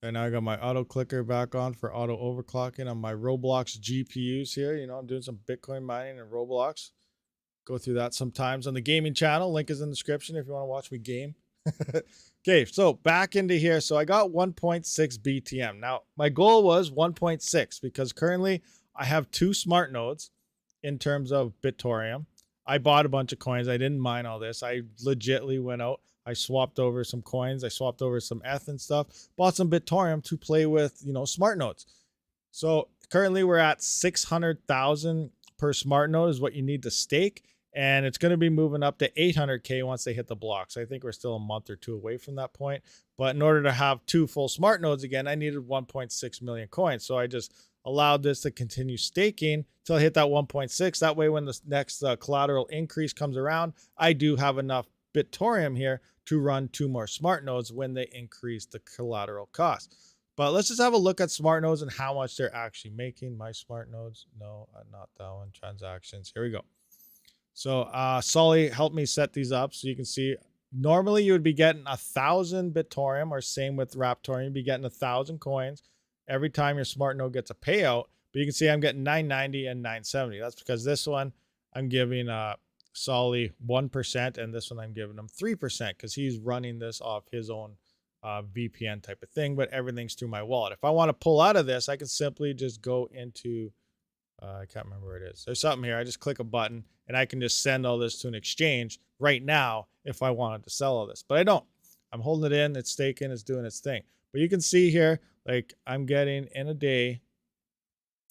And now I got my auto clicker back on for auto overclocking on my Roblox GPUs here. I'm doing some Bitcoin mining in Roblox. Go through that sometimes on the gaming channel. Link is in the description if you want to watch me game. Okay, so back into here. So I got 1.6 BTM. Now, my goal was 1.6 because currently I have 2 smart nodes in terms of Bitorium. I bought a bunch of coins. I didn't mine all this. I legitly went out. I swapped over some coins. I swapped over some ETH and stuff. Bought some Bitorium to play with, smart nodes. So currently we're at 600,000 per smart node is what you need to stake. And it's going to be moving up to 800K once they hit the blocks. I think we're still a month or 2 away from that point. But in order to have 2 full smart nodes again, I needed 1.6 million coins. So I just allowed this to continue staking till I hit that 1.6. That way, when the next collateral increase comes around, I do have enough Bitorium here to run 2 more smart nodes when they increase the collateral cost. But let's just have a look at smart nodes and how much they're actually making. My smart nodes, no, not that one. Transactions, here we go. So Solly helped me set these up so you can see. Normally you would be getting 1,000 Bitorium, or same with Raptorium, you'd be getting 1,000 coins every time your smart node gets a payout. But you can see I'm getting 990 and 970. That's because this one I'm giving Solly 1%, and this one I'm giving him 3% because he's running this off his own VPN type of thing, but everything's through my wallet. If I want to pull out of this, I can simply just go into, I can't remember where it is. There's something here. I just click a button and I can just send all this to an exchange right now if I wanted to sell all this, but I don't. I'm holding it in, it's staking, it's doing its thing. But you can see here, like I'm getting in a day,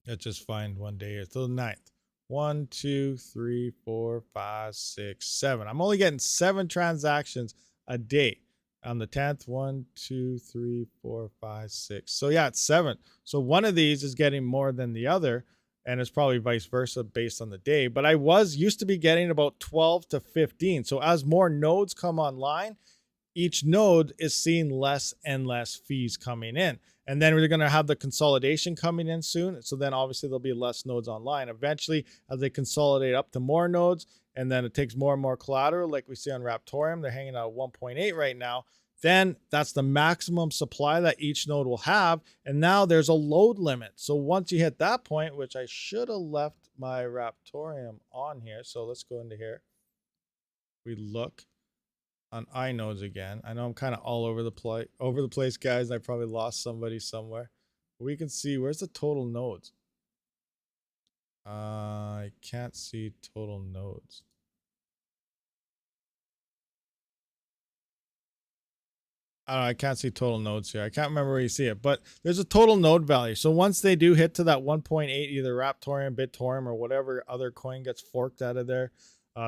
let's just find one day here till the 9th. 1, 2, 3, 4, 5, 6, 7. I'm only getting 7 transactions a day. On the 10th, 1, 2, 3, 4, 5, 6. So yeah, it's 7. So one of these is getting more than the other, and it's probably vice versa based on the day. But I used to be getting about 12 to 15. So as more nodes come online, each node is seeing less and less fees coming in. And then we're going to have the consolidation coming in soon. So then obviously there'll be less nodes online. Eventually, as they consolidate up to more nodes, and then it takes more and more collateral, like we see on Raptorium, they're hanging out at 1.8 right now. Then that's the maximum supply that each node will have. And now there's a load limit. So once you hit that point, which I should have left my Raptorium on here. So let's go into here. We look on iNodes again. I know I'm kind of all over the place, guys. I probably lost somebody somewhere. But we can see, where's the total nodes? I can't see total nodes. I don't know, I can't see total nodes here. I can't remember where you see it, but there's a total node value. So once they do hit to that 1.8, either Raptorium, Bitorium, or whatever other coin gets forked out of there,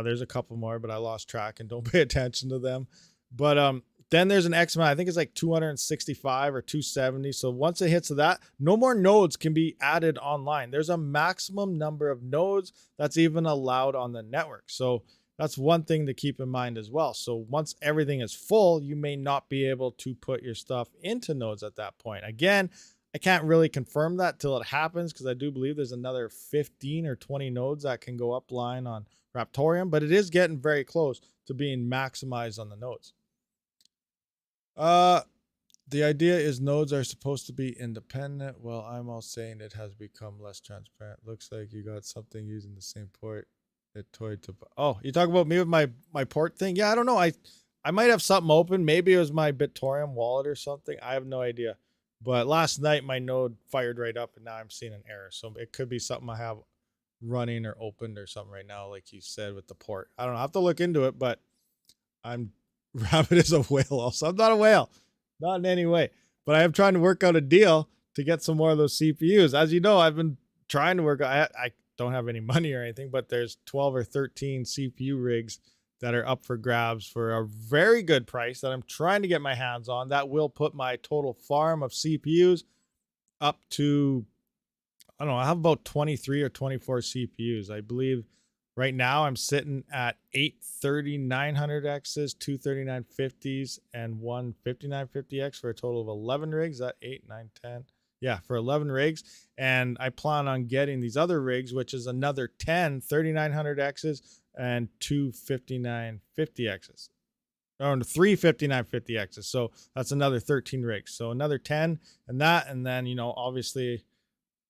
there's a couple more, but I lost track and don't pay attention to them. But then there's an X amount. I think it's like 265 or 270. So once it hits to that, no more nodes can be added online. There's a maximum number of nodes that's even allowed on the network. So that's one thing to keep in mind as well. So once everything is full, you may not be able to put your stuff into nodes at that point. Again, I can't really confirm that till it happens because I do believe there's another 15 or 20 nodes that can go upline on Raptorium, but it is getting very close to being maximized on the nodes. The idea is nodes are supposed to be independent. Well, I'm all saying it has become less transparent. Looks like you got something using the same port. It toyed to. Oh, you talk about me with my port thing? Yeah, I don't know. I might have something open. Maybe it was my Bitorium wallet or something. I have no idea. But last night my node fired right up, and now I'm seeing an error. So it could be something I have running or opened or something right now, like you said with the port. I don't know. I have to look into it, but Rabid is a whale also. I'm not a whale, not in any way. But I am trying to work out a deal to get some more of those CPUs. As you know, I've been trying to work. I don't have any money or anything, but there's 12 or 13 CPU rigs that are up for grabs for a very good price that I'm trying to get my hands on. That will put my total farm of CPUs up to, I don't know, I have about 23 or 24 CPUs. I believe right now I'm sitting at 8 3900Xs, 2 3950s, and one 5950X for a total of 11 rigs. That 8, 9, 10. Yeah, for 11 rigs. And I plan on getting these other rigs, which is another 10 3900Xs and 2 5950Xs. Or 3 5950Xs. So that's another 13 rigs. So another 10 and that. And then, you know, obviously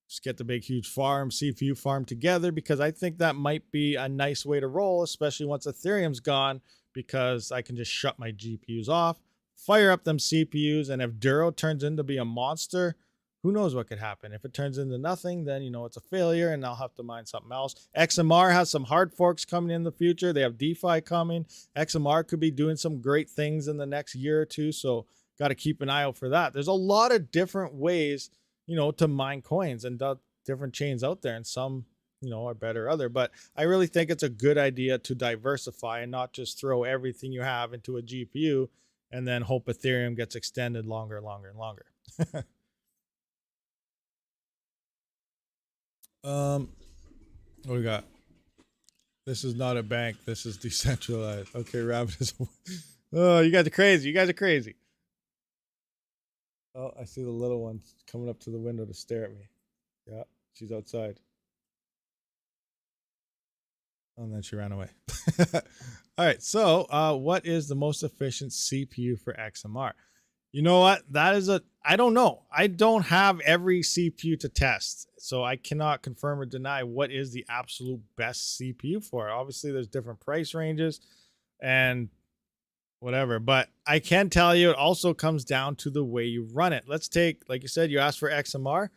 just get the big, huge farm, CPU farm together, because I think that might be a nice way to roll, especially once Ethereum's gone, because I can just shut my GPUs off, fire up them CPUs. And if Duro turns into be a monster, who knows what could happen? If it turns into nothing, then, you know, it's a failure and I'll have to mine something else. XMR has some hard forks coming in the future. They have DeFi coming. XMR could be doing some great things in the next year or two. So got to keep an eye out for that. There's a lot of different ways, you know, to mine coins and different chains out there. And some, you know, are better other. But I really think it's a good idea to diversify and not just throw everything you have into a GPU and then hope Ethereum gets extended longer and longer and longer. What we got? This is not a bank. This is decentralized. Okay, Rabid is. Oh, you guys are crazy. You guys are crazy. Oh, I see the little one coming up to the window to stare at me. Yeah, she's outside. Oh, and then she ran away. All right, so what is the most efficient CPU for XMR? You know what? That is I don't know. I don't have every CPU to test, so I cannot confirm or deny what is the absolute best CPU for it. Obviously, there's different price ranges and whatever, but I can tell you it also comes down to the way you run it. Let's take, like you said, you asked for XMR,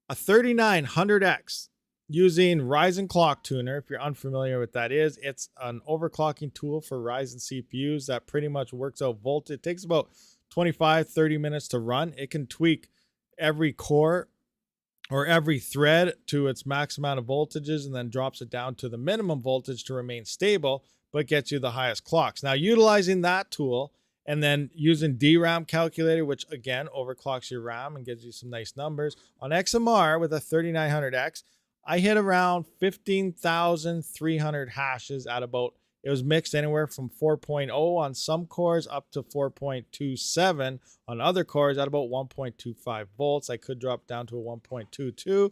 a 3900X using Ryzen Clock Tuner. If you're unfamiliar with that is, it's an overclocking tool for Ryzen CPUs that pretty much works out voltage. It takes about 25-30 minutes to run. It can tweak every core or every thread to its max amount of voltages and then drops it down to the minimum voltage to remain stable, but gets you the highest clocks. Now, utilizing that tool and then using DRAM calculator, which again overclocks your RAM and gives you some nice numbers, on XMR with a 3900X, I hit around 15,300 hashes at about, it was mixed anywhere from 4.0 on some cores up to 4.27 on other cores at about 1.25 volts. I could drop down to a 1.22,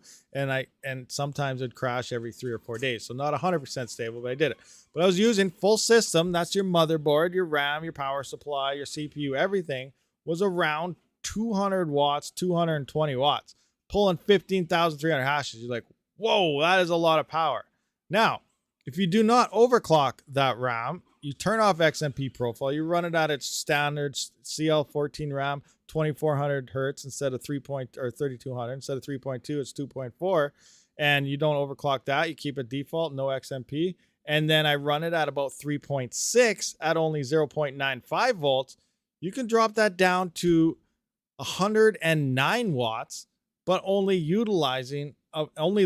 and sometimes it'd crash every 3 or 4 days. So not 100% stable, but I did it. But I was using full system. That's your motherboard, your RAM, your power supply, your CPU, everything was around 200 watts, 220 watts, pulling 15,300 hashes. You're like, whoa, that is a lot of power. Now, if you do not overclock that RAM, you turn off XMP profile, you run it at its standard CL14 RAM, 2400 hertz instead of 3200 instead of 3.2, it's 2.4, and you don't overclock that. You keep it default, no XMP, and then I run it at about 3.6 at only 0.95 volts. You can drop that down to 109 watts, but only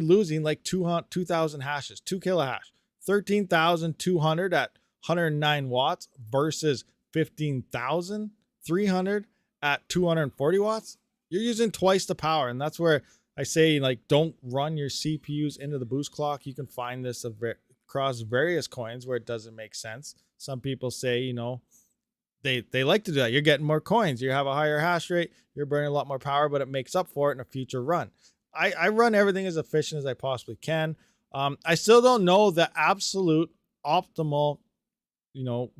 losing like 2,000 hashes, 2 kilohash. 13,200 at 109 watts versus 15,300 at 240 watts. You're using twice the power. And that's where I say, like, don't run your CPUs into the boost clock. You can find this across various coins where it doesn't make sense. Some people say, you know, they like to do that. You're getting more coins. You have a higher hash rate. You're burning a lot more power, but it makes up for it in a future run. I run everything as efficient as I possibly can. I still don't know the absolute optimal,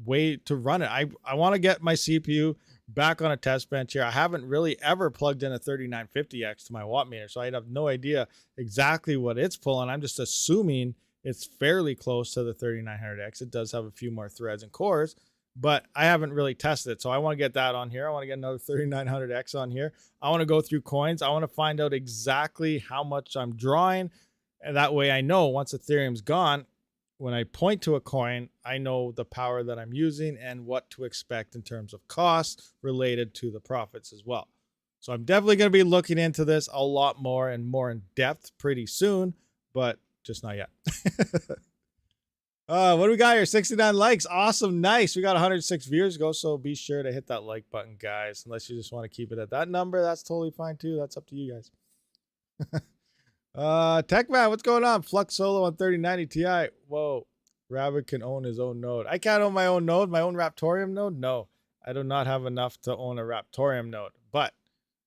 way to run it. I want to get my CPU back on a test bench here. I haven't really ever plugged in a 3950X to my watt meter, so I have no idea exactly what it's pulling. I'm just assuming it's fairly close to the 3900X. It does have a few more threads and cores, but I haven't really tested it. So I want to get that on here. I want to get another 3900X on here. I want to go through coins. I want to find out exactly how much I'm drawing. And that way I know once Ethereum's gone, when I point to a coin, I know the power that I'm using and what to expect in terms of costs related to the profits as well. So I'm definitely going to be looking into this a lot more and more in depth pretty soon, but just not yet. What do we got here? 69 likes. Awesome. Nice. We got 106 viewers ago, so be sure to hit that like button, guys. Unless you just want to keep it at that number, that's totally fine too. That's up to you guys. Techman, what's going on? Flux Solo on 3090 Ti. Whoa. Rabid can own his own node. I can't own my own node, my own Raptorium node. No, I do not have enough to own a Raptorium node, but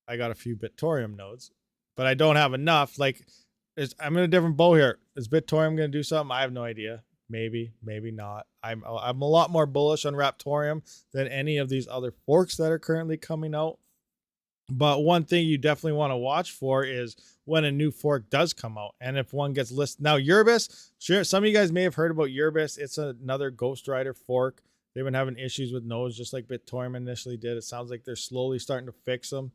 I got a few Bitorium nodes, but I don't have enough. Like, I'm in a different boat here. Is Bitorium going to do something? I have no idea. Maybe, maybe not. I'm a lot more bullish on Raptorium than any of these other forks that are currently coming out. But one thing you definitely want to watch for is when a new fork does come out. And if one gets listed. Now, Urbis, sure, some of you guys may have heard about Urbis. It's another Ghostwriter fork. They've been having issues with nodes just like Bitorium initially did. It sounds like they're slowly starting to fix them.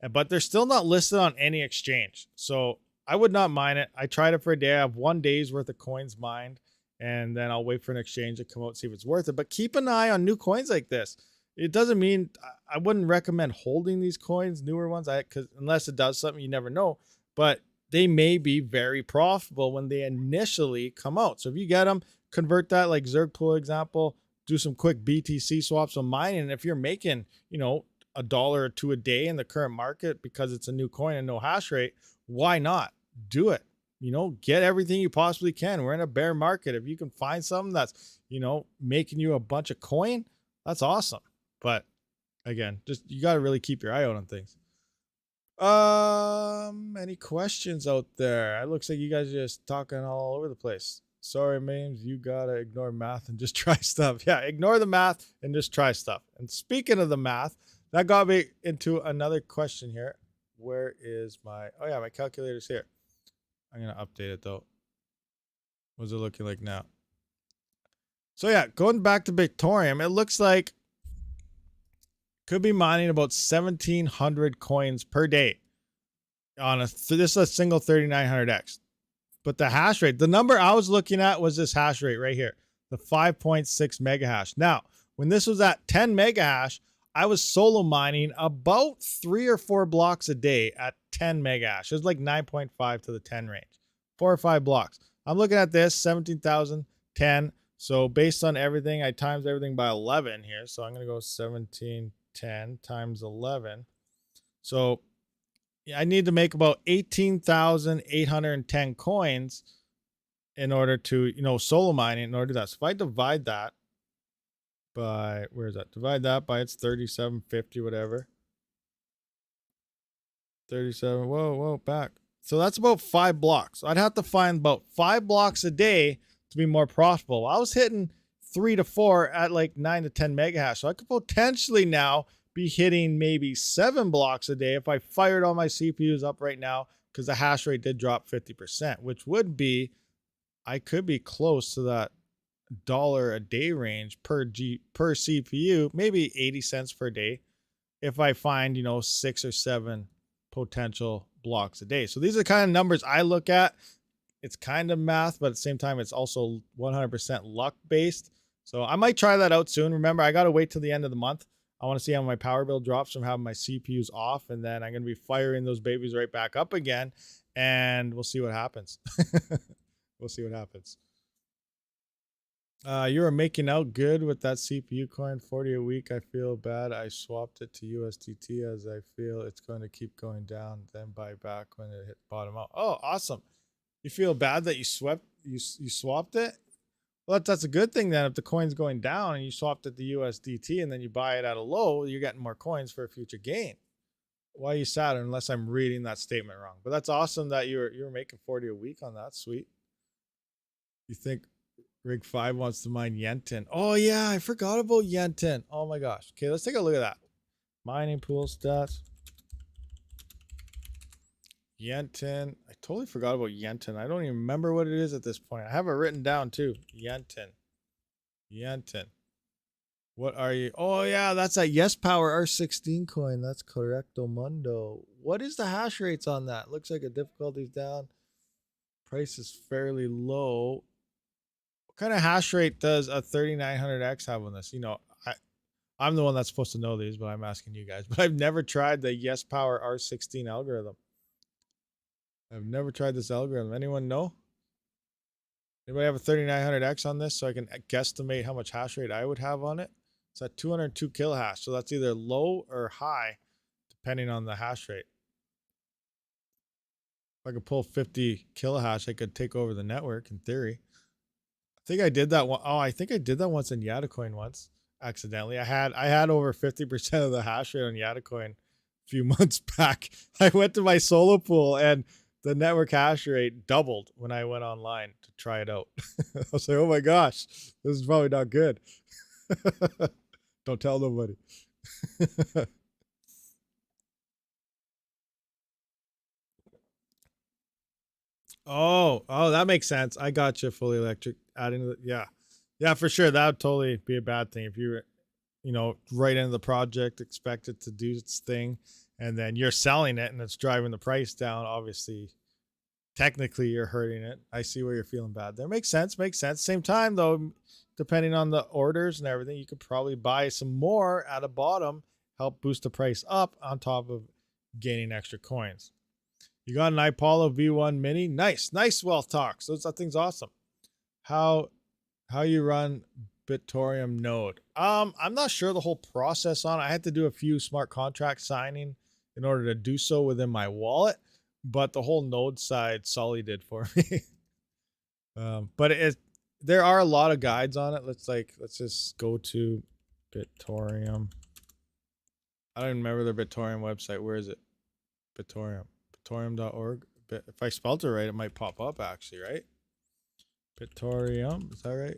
But they're still not listed on any exchange. So I would not mine it. I tried it for a day. I have 1 day's worth of coins mined. And then I'll wait for an exchange to come out and see if it's worth it. But keep an eye on new coins like this. It doesn't mean I wouldn't recommend holding these coins, newer ones, because unless it does something, you never know. But they may be very profitable when they initially come out. So if you get them, convert that, like Zergpool example, do some quick BTC swaps on mining. And if you're making, $1 or $2 a day in the current market because it's a new coin and no hash rate, why not do it? Get everything you possibly can. We're in a bear market. If you can find something that's, making you a bunch of coin, that's awesome. But again, just you got to really keep your eye out on things. Any questions out there? It looks like you guys are just talking all over the place. Sorry, memes, you gotta ignore math and just try stuff. Yeah, ignore the math and just try stuff. And speaking of the math, that got me into another question here. Where is my, oh yeah, my calculator's here. I'm gonna update it though. What's it looking like now? So yeah, going back to Ethereum, it looks like could be mining about 1,700 coins per day on this is a single 3900X. But the hash rate, the number I was looking at was this hash rate right here, the 5.6 mega hash. Now, when this was at 10 mega hash, I was solo mining about 3 or 4 blocks a day at 10 mega hash. It was like 9.5 to the 10 range, 4 or 5 blocks. I'm looking at this 17,010. So based on everything, I times everything by 11 here. So I'm going to go 1710 times 11. So I need to make about 18,810 coins in order to, you know, solo mining in order to do that. So if I divide that by, where is that? Divide that by its 3750, whatever. 37, whoa, back. So that's about 5 blocks. I'd have to find about 5 blocks a day to be more profitable. I was hitting 3 to 4 at like 9 to 10 mega hash. So I could potentially now be hitting maybe 7 blocks a day if I fired all my CPUs up right now, because the hash rate did drop 50%, which would be, I could be close to that $1 a day range per CPU, maybe 80 cents per day if I find, you know, 6 or 7 potential blocks a day. So these are the kind of numbers I look at. It's kind of math, but at the same time, it's also 100% luck based. So I might try that out soon. Remember, I got to wait till the end of the month. I want to see how my power bill drops from having my CPUs off, and then I'm going to be firing those babies right back up again, and we'll see what happens. We'll see what happens. You are making out good with that CPU coin, 40 a week. I feel bad. I swapped it to USDT as I feel it's going to keep going down, then buy back when it hit bottom out. Oh, awesome. You feel bad that you swapped it? Well, that's a good thing then. If the coin's going down and you swapped it to USDT and then you buy it at a low, you're getting more coins for a future gain. Why are you sad? Unless I'm reading that statement wrong. But that's awesome that you were making 40 a week on that. Sweet. You think Rig 5 wants to mine Yentin? Oh yeah, I forgot about Yentin. Oh my gosh. Okay, let's take a look at that. Mining pool stats. Yentin. I totally forgot about Yentin. I don't even remember what it is at this point. I have it written down too. Yentin. What are you? Oh yeah, that's a Yes Power R16 coin. That's correcto mundo. What is the hash rates on that? Looks like a difficulty's down. Price is fairly low. What kind of hash rate does a 3900X have on this? You know, I'm the one that's supposed to know these, but I'm asking you guys. But I've never tried the Yes Power R16 algorithm. I've never tried this algorithm. Anyone know? Anybody have a 3900X on this so I can guesstimate how much hash rate I would have on it? It's at 202 kilohash. So that's either low or high, depending on the hash rate. If I could pull 50 kilohash, I could take over the network in theory. I think I did that one. Oh, I think I did that once in Yatacoin once, accidentally. I had over 50% of the hash rate on Yatacoin a few months back. I went to my solo pool and the network hash rate doubled when I went online to try it out. I was like, oh my gosh, this is probably not good. Don't tell nobody. Oh, that makes sense. I got you. Fully electric. Adding the, yeah, for sure. That would totally be a bad thing if you were, you know, right into the project, expect it to do its thing, and then you're selling it and it's driving the price down. Obviously, technically you're hurting it. I see where you're feeling bad there. Makes sense. Same time though, depending on the orders and everything, you could probably buy some more at a bottom, help boost the price up on top of gaining extra coins. You got an iPollo V1 Mini. Nice wealth talks. That thing's awesome. How you run Bitorium node? I'm not sure the whole process on it. I had to do a few smart contract signing in order to do so within my wallet, but the whole node side Sully did for me. But there are a lot of guides on it. Let's just go to Bitorium I don't even remember their Bitorium website. Where is it? Bitorium. Bitorium.org. If I spelled it right, it might pop up actually, right? Bitorium. Is that right?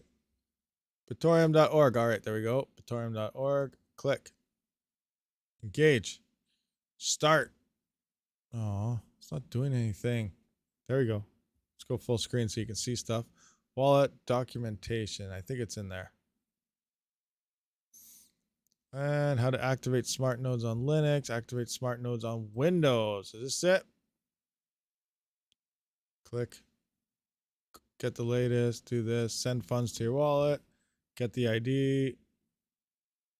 Bitorium.org. All right, there we go. Bitorium.org. Click. Engage. Start. Oh, it's not doing anything. There we go. Let's go full screen so you can see stuff. Wallet documentation. I think it's in there. And how to activate smart nodes on Linux, activate smart nodes on Windows. Is this it? Click. Get the latest. Do this. Send funds to your wallet. Get the ID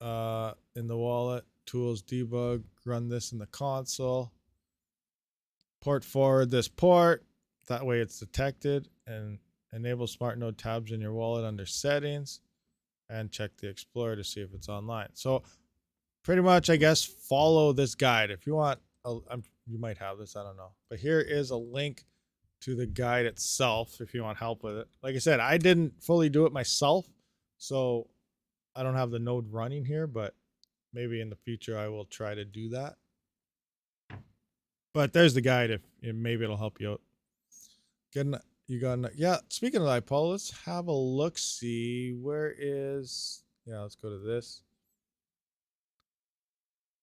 in the wallet. Tools debug. Run this in the console. Port forward this port. That way it's detected. And enable smart node tabs in your wallet under settings. And check the Explorer to see if it's online. So pretty much, I guess, follow this guide. If you want, you might have this, I don't know. But here is a link to the guide itself if you want help with it. Like I said, I didn't fully do it myself, so I don't have the node running here, but maybe in the future I will try to do that. But there's the guide if maybe it'll help you out. Yeah, speaking of iPol, let's have a look. See, where is, let's go to this.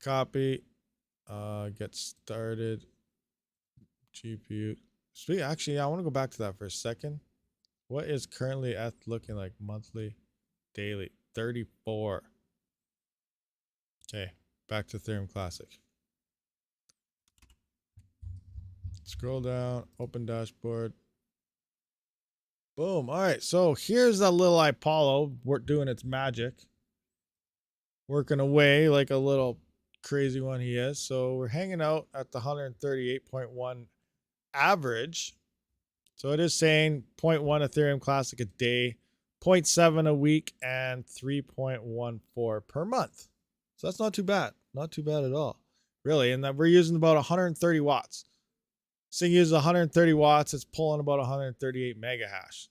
Copy. Get started. GPU. Actually, I want to go back to that for a second. What is currently looking like monthly, daily? 34. Okay, back to Ethereum Classic. Scroll down, open dashboard. Boom. All right, so here's that little Apollo. We're doing its magic. Working away like a little crazy one he is. So we're hanging out at the 138.1 average. So it is saying 0.1 Ethereum Classic a day, 0.7 a week, and 3.14 per month. So that's not too bad. Not too bad at all, really. And that we're using about 130 watts. This thing uses 130 watts. It's pulling about 138 mega hash.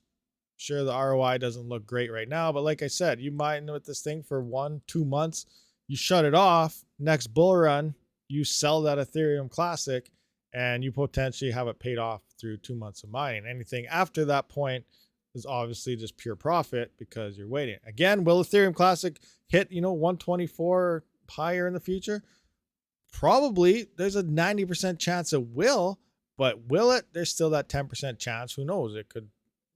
Sure, the ROI doesn't look great right now, but like I said, you mine with this thing for 1-2 months. You shut it off. Next bull run, you sell that Ethereum Classic, and you potentially have it paid off through 2 months of mining. Anything after that point is obviously just pure profit because you're waiting. Again, will Ethereum Classic hit 124 higher in the future? Probably. There's a 90% chance it will. But will it? There's still that 10% chance. Who knows? It could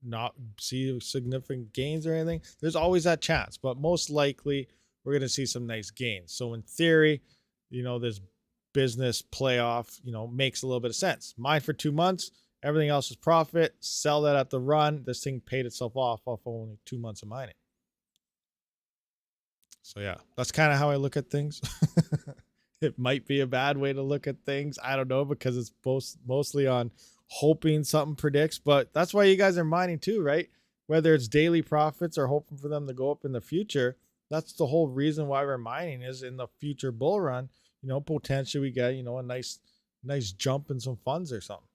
not see significant gains or anything. There's always that chance. But most likely, we're going to see some nice gains. So in theory, this business playoff, makes a little bit of sense. Mine for 2 months. Everything else is profit. Sell that at the run. This thing paid itself off only 2 months of mining. So yeah, that's kind of how I look at things. It might be a bad way to look at things. I don't know, because it's mostly on hoping something predicts, but that's why you guys are mining too, right? Whether it's daily profits or hoping for them to go up in the future. That's the whole reason why we're mining, is in the future bull run, potentially we get, a nice jump in some funds or something.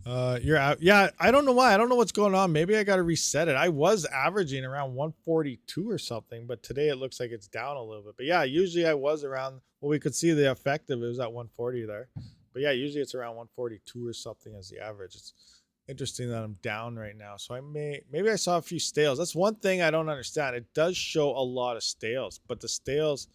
You're out. Yeah, I don't know why. I don't know what's going on. Maybe I got to reset it. I was averaging around 142 or something, but today it looks like it's down a little bit. But yeah, usually I was around, well, we could see the effective. It was at 140 there. But yeah, usually it's around 142 or something as the average. It's interesting that I'm down right now. So maybe I saw a few stales. That's one thing I don't understand. It does show a lot of stales, but the stales,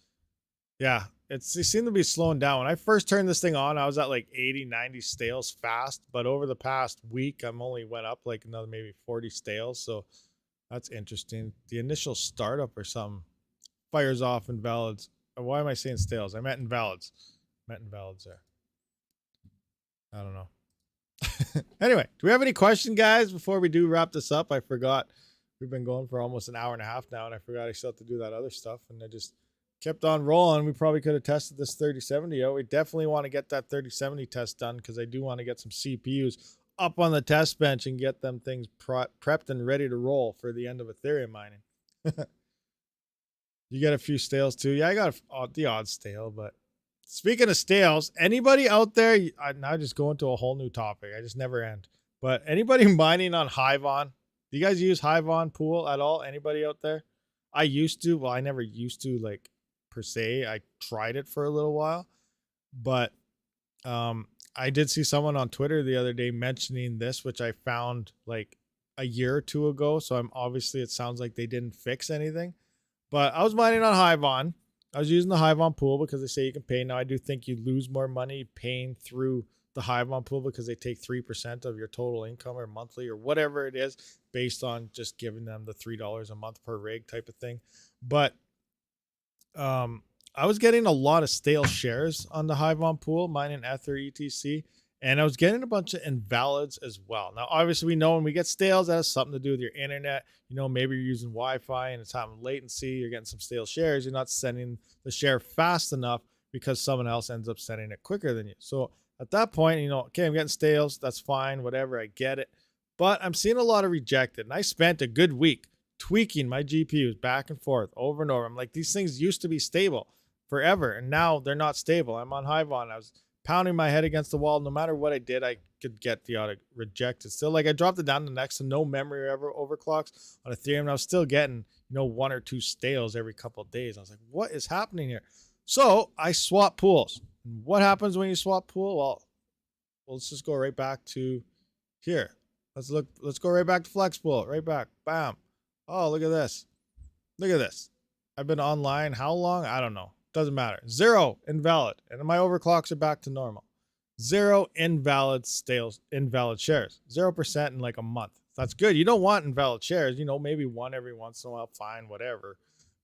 yeah, they seem to be slowing down. When I first turned this thing on, I was at like 80, 90 stales fast. But over the past week, I'm only went up like another maybe 40 stales. So that's interesting. The initial startup or something fires off invalids. Why am I saying stales? I meant invalids. There. I don't know. Anyway, do we have any questions, guys, before we do wrap this up? I forgot. We've been going for almost an hour and a half now, and I forgot I still have to do that other stuff. And I just kept on rolling. We probably could have tested this 3070 out. We definitely want to get that 3070 test done, because I do want to get some CPUs up on the test bench and get them things prepped and ready to roll for the end of Ethereum mining. You get a few stales too. Yeah, I got the odd stale. But speaking of stales, anybody out there, I'm now just going to a whole new topic. I just never end. But anybody mining on Hivon? Do you guys use Hivon pool at all? Anybody out there? I used to, well, I never used to like per se. I tried it for a little while, but I did see someone on Twitter the other day mentioning this, which I found like a year or two ago. So I'm obviously, it sounds like they didn't fix anything, but I was mining on Hivon. I was using the Hivon pool because they say you can pay. Now I do think you lose more money paying through the Hivon pool because they take 3% of your total income or monthly or whatever it is based on just giving them the $3 a month per rig type of thing. But I was getting a lot of stale shares on the Hivon pool, mining Ether, ETC, and I was getting a bunch of invalids as well. Now, obviously, we know when we get stales, that has something to do with your internet. You know, maybe you're using Wi-Fi and it's having latency. You're getting some stale shares. You're not sending the share fast enough because someone else ends up sending it quicker than you. So at that point, you know, okay, I'm getting stales. That's fine, whatever. I get it. But I'm seeing a lot of rejected. And I spent a good week tweaking my GPUs back and forth over and over. I'm like, these things used to be stable forever, and now they're not stable. I'm on Hivon. I was pounding my head against the wall. No matter what I did, I could get the auto rejected. Still, like I dropped it down to next to no memory ever overclocks on Ethereum, and I was still getting, you know, 1 or 2 stales every couple of days. I was like, what is happening here? So I swap pools. What happens when you swap pool? Well, let's just go right back to here. Let's go right back to Flex Pool. Right back. Bam. Oh, look at this. Look at this. I've been online how long? I don't know. Doesn't matter. 0 invalid. And my overclocks are back to normal. 0 invalid invalid shares. 0% in like a month. That's good. You don't want invalid shares. You know, maybe 1 every once in a while. Fine, whatever.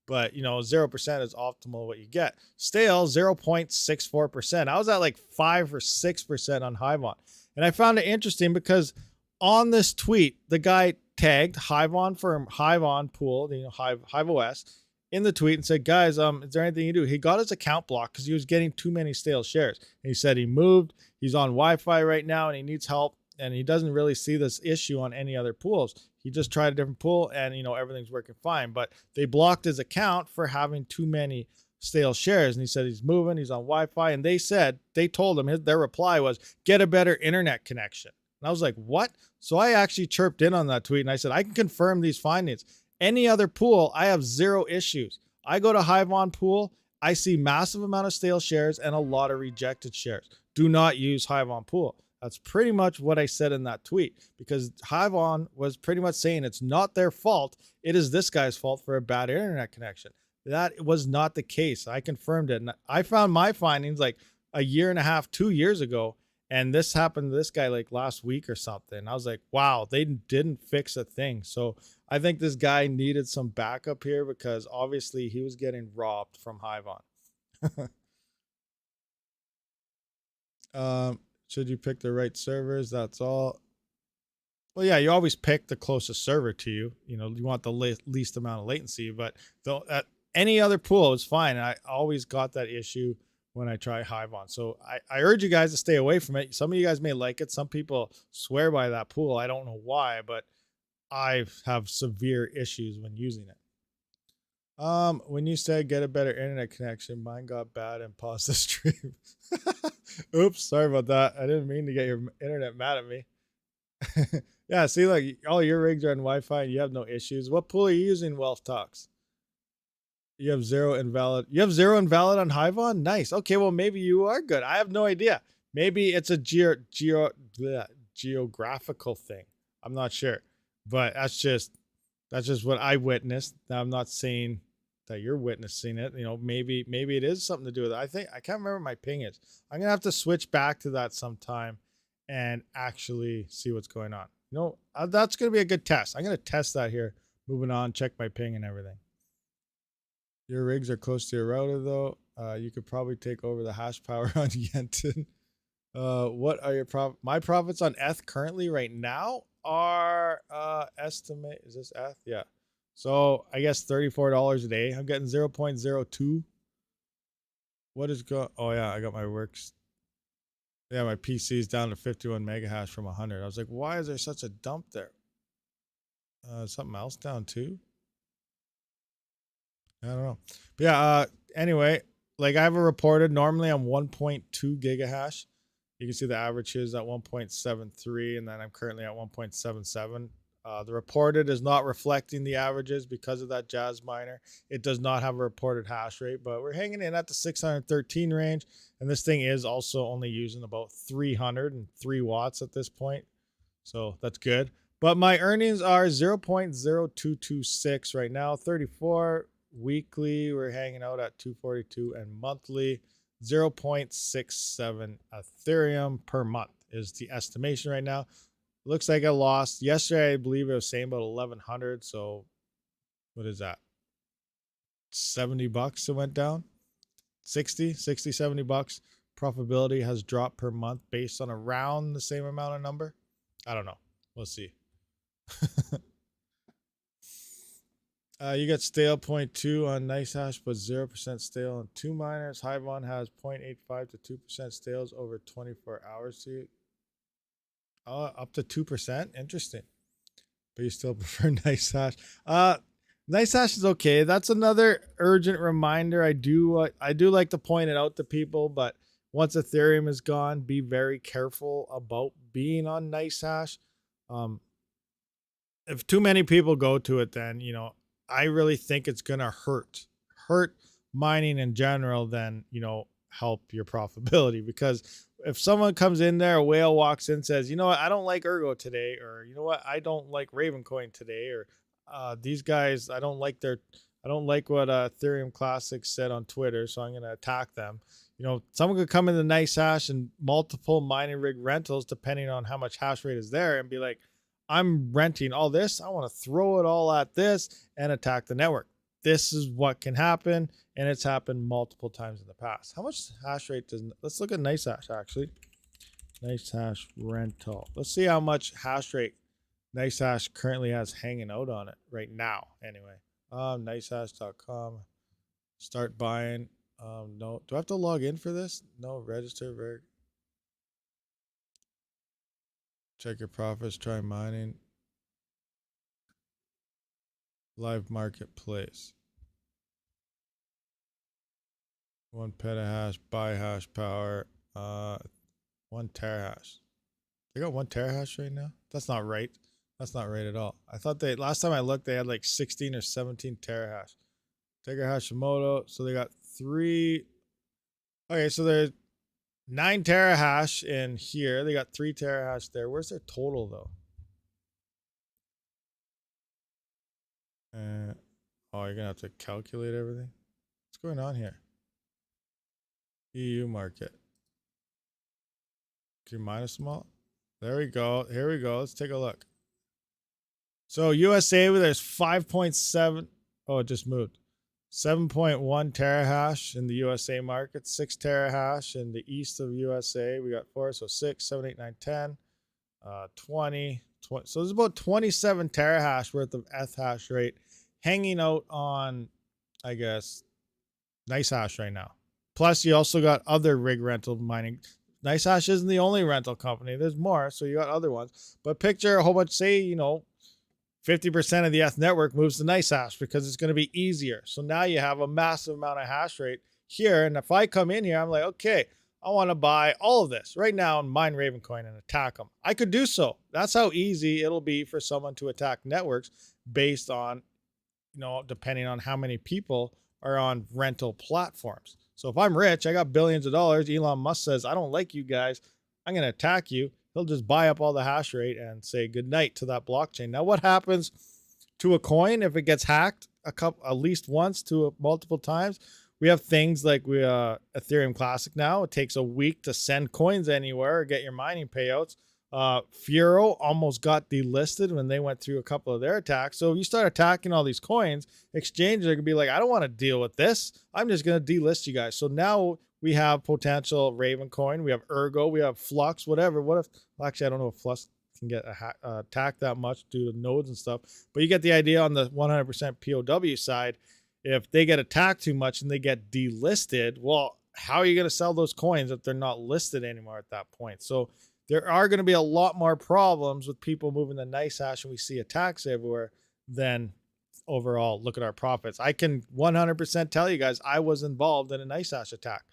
But, you know, 0% is optimal what you get. Stale, 0.64%. I was at like 5 or 6% on Hivon. And I found it interesting because on this tweet, the guy tagged Hivon for Hivon pool, you know, HiveOS in the tweet and said, guys, is there anything you do? He got his account blocked because he was getting too many stale shares. And he said he moved, he's on Wi-Fi right now and he needs help. And he doesn't really see this issue on any other pools. He just tried a different pool and, you know, everything's working fine. But they blocked his account for having too many stale shares. And he said he's moving, he's on Wi-Fi. And they told him, their reply was, get a better internet connection. And I was like, what? So I actually chirped in on that tweet and I said, I can confirm these findings. Any other pool, I have 0 issues. I go to Hivon pool, I see massive amount of stale shares and a lot of rejected shares. Do not use Hivon pool. That's pretty much what I said in that tweet, because Hivon was pretty much saying it's not their fault. It is this guy's fault for a bad internet connection. That was not the case. I confirmed it. And I found my findings like a year and a half, 2 years ago. And this happened to this guy like last week or something. I was like, wow, they didn't fix a thing. So I think this guy needed some backup here because obviously he was getting robbed from Hivon. Should you pick the right servers? That's all. Well, yeah, you always pick the closest server to you. You know, you want the least amount of latency, but any other pool is fine. I always got that issue when I try Hivon. So I urge you guys to stay away from it. Some of you guys may like it. Some people swear by that pool. I don't know why, but I have severe issues when using it. When you said get a better internet connection, mine got bad and paused the stream. Oops, sorry about that. I didn't mean to get your internet mad at me. Yeah, see, like all your rigs are on Wi-Fi and you have no issues. What pool are you using, Wealth Talks? You have 0 invalid. You have 0 invalid on Hivon? Nice. Okay, well, maybe you are good. I have no idea. Maybe it's a geographical thing. I'm not sure. But that's just what I witnessed. Now, I'm not saying that you're witnessing it. You know, maybe it is something to do with it. I can't remember what my ping is. I'm going to have to switch back to that sometime and actually see what's going on. You know, that's going to be a good test. I'm going to test that here. Moving on, check my ping and everything. Your rigs are close to your router, though. You could probably take over the hash power on Yenton. What are your my profits on ETH currently right now are estimate. Is this ETH? Yeah. So I guess $34 a day. I'm getting 0.02. What is going? Oh yeah, I got my works. Yeah, my PC is down to 51 mega hash from 100. I was like, why is there such a dump there? Something else down too. I don't know. But yeah, anyway, like I have a reported, normally I'm 1.2 gigahash. You can see the average here is at 1.73, and then I'm currently at 1.77 The reported is not reflecting the averages because of that Jazz miner. It does not have a reported hash rate, but we're hanging in at the 613 range. And this thing is also only using about 303 watts at this point. So that's good. But my earnings are 0.0226 right now. 34 weekly, we're hanging out at 242, and monthly 0.67 Ethereum per month is the estimation right now. Looks like I lost yesterday. I believe it was saying about 1100. So what is that? 70 bucks it went down. 70 bucks. Profitability has dropped per month based on around the same amount of number. I don't know. We'll see. You got stale 0.2 on NiceHash, but 0% stale on 2 miners. Hivon has 0.85 to 2% stales over 24 hours. Up to 2%. Interesting. But you still prefer NiceHash. NiceHash is okay. That's another urgent reminder. I do like to point it out to people, but once Ethereum is gone, be very careful about being on NiceHash. If too many people go to it, then, you know, I really think it's going to hurt mining in general than, you know, help your profitability. Because if someone comes in there, a whale walks in, says, you know what, I don't like Ergo today, or you know what, I don't like Ravencoin today, or these guys, I don't like what Ethereum Classic said on Twitter, so I'm going to attack them. You know, someone could come into NiceHash and multiple mining rig rentals, depending on how much hash rate is there, and be like, I'm renting all this. I want to throw it all at this and attack the network. This is what can happen, and it's happened multiple times in the past. How much hash rate does... Let's look at NiceHash, actually. NiceHash rental. Let's see how much hash rate NiceHash currently has hanging out on it right now, anyway. NiceHash.com. Start buying. No. Do I have to log in for this? No. Register. Check your profits. Try mining. Live marketplace. 1 petahash. Buy hash power. 1 terahash. They got 1 terahash right now? That's not right. That's not right at all. I thought last time I looked, they had like 16 or 17 terahash. Tiger Hashimoto. So they got 3. Okay, so there's 9 terahash in here. They got 3 terahash there. Where's their total though? Oh, you're gonna have to calculate everything. What's going on here? EU market. Can you minus them all? There we go. Here we go. Let's take a look. So USA, there's 5.7. Oh, it just moved. 7.1 terahash in the USA market, 6 terahash in the east of USA. We got 4, so 6, 7, 8, 9, 10, 20. So there's about 27 terahash worth of ETH hash rate hanging out on, I guess, NiceHash right now. Plus, you also got other rig rental mining. NiceHash isn't the only rental company. There's more, so you got other ones. But picture a whole bunch, say, you know, 50% of the ETH network moves to NiceHash because it's going to be easier. So now you have a massive amount of hash rate here. And if I come in here, I'm like, okay, I want to buy all of this right now and mine Ravencoin and attack them. I could do so. That's how easy it'll be for someone to attack networks based on, you know, depending on how many people are on rental platforms. So if I'm rich, I got billions of dollars. Elon Musk says, I don't like you guys. I'm going to attack you. He'll just buy up all the hash rate and say goodnight to that blockchain. Now, what happens to a coin if it gets hacked at least once to multiple times? We have things like Ethereum Classic now. It takes a week to send coins anywhere or get your mining payouts. Furo almost got delisted when they went through a couple of their attacks. So if you start attacking all these coins, exchanges are going to be like, I don't want to deal with this. I'm just going to delist you guys. So now we have potential Ravencoin. We have Ergo. We have Flux, whatever. What if, well, actually, I don't know if Flux can get attacked that much due to nodes and stuff. But you get the idea on the 100% POW side. If they get attacked too much and they get delisted, well, how are you going to sell those coins if they're not listed anymore at that point? So there are going to be a lot more problems with people moving to NiceHash, and we see attacks everywhere, than overall look at our profits. I can 100% tell you guys I was involved in a NiceHash attack.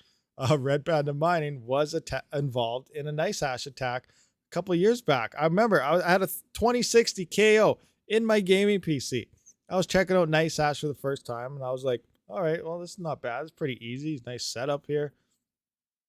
Red Panda Mining was involved in a NiceHash attack couple years back. I remember I had a 2060 KO in my gaming PC. I was checking out NiceHash for the first time, and I was like, all right, well, this is not bad. It's pretty easy. Nice setup here.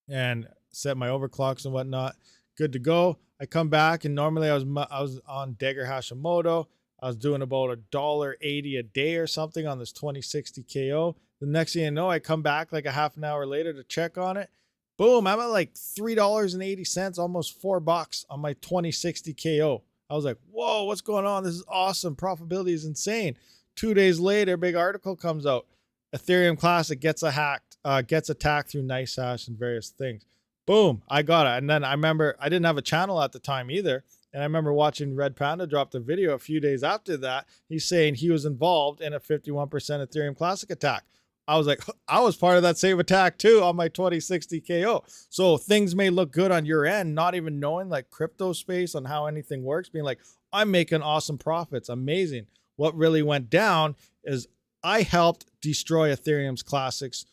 And set my overclocks and whatnot. Good to go. I come back, and normally I was on Dagger Hashimoto. I was doing about $1.80 a day or something on this 2060 KO. The next thing you know, I come back like a half an hour later to check on it. Boom, I'm at like $3.80, almost $4 on my 2060 KO. I was like, whoa, what's going on? This is awesome. Profitability is insane. 2 days later, big article comes out. Ethereum Classic gets attacked through NiceHash and various things. Boom, I got it. And then I remember I didn't have a channel at the time either. And I remember watching Red Panda drop the video a few days after that. He's saying he was involved in a 51% Ethereum Classic attack. I was like, I was part of that same attack too on my 2060 KO. So things may look good on your end, not even knowing like crypto space on how anything works, being like, I'm making awesome profits. Amazing. What really went down is I helped destroy Ethereum's Classic's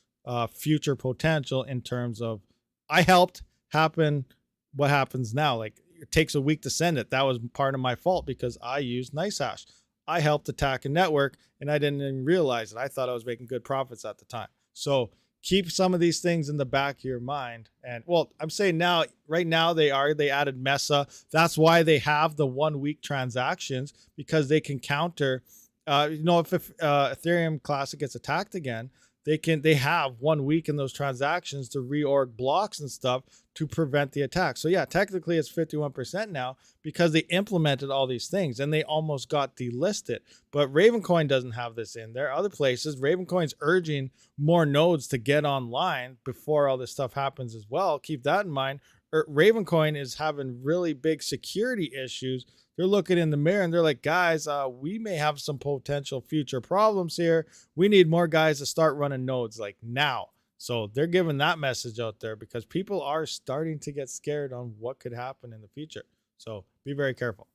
future potential in terms of I helped happen what happens now. Like it takes a week to send it. That was part of my fault because I used NiceHash. I helped attack a network and I didn't even realize it. I thought I was making good profits at the time. So keep some of these things in the back of your mind. And well, I'm saying now, right now they added Mesa. That's why they have the 1 week transactions, because they can counter, if Ethereum Classic gets attacked again, they have 1 week in those transactions to reorg blocks and stuff to prevent the attack. So yeah, technically it's 51% now because they implemented all these things and they almost got delisted. But Ravencoin doesn't have this in there. Other places, Ravencoin's urging more nodes to get online before all this stuff happens as well. Keep that in mind. Ravencoin is having really big security issues. They're looking in the mirror and they're like, guys, we may have some potential future problems here. We need more guys to start running nodes like now. So they're giving that message out there because people are starting to get scared on what could happen in the future. So be very careful.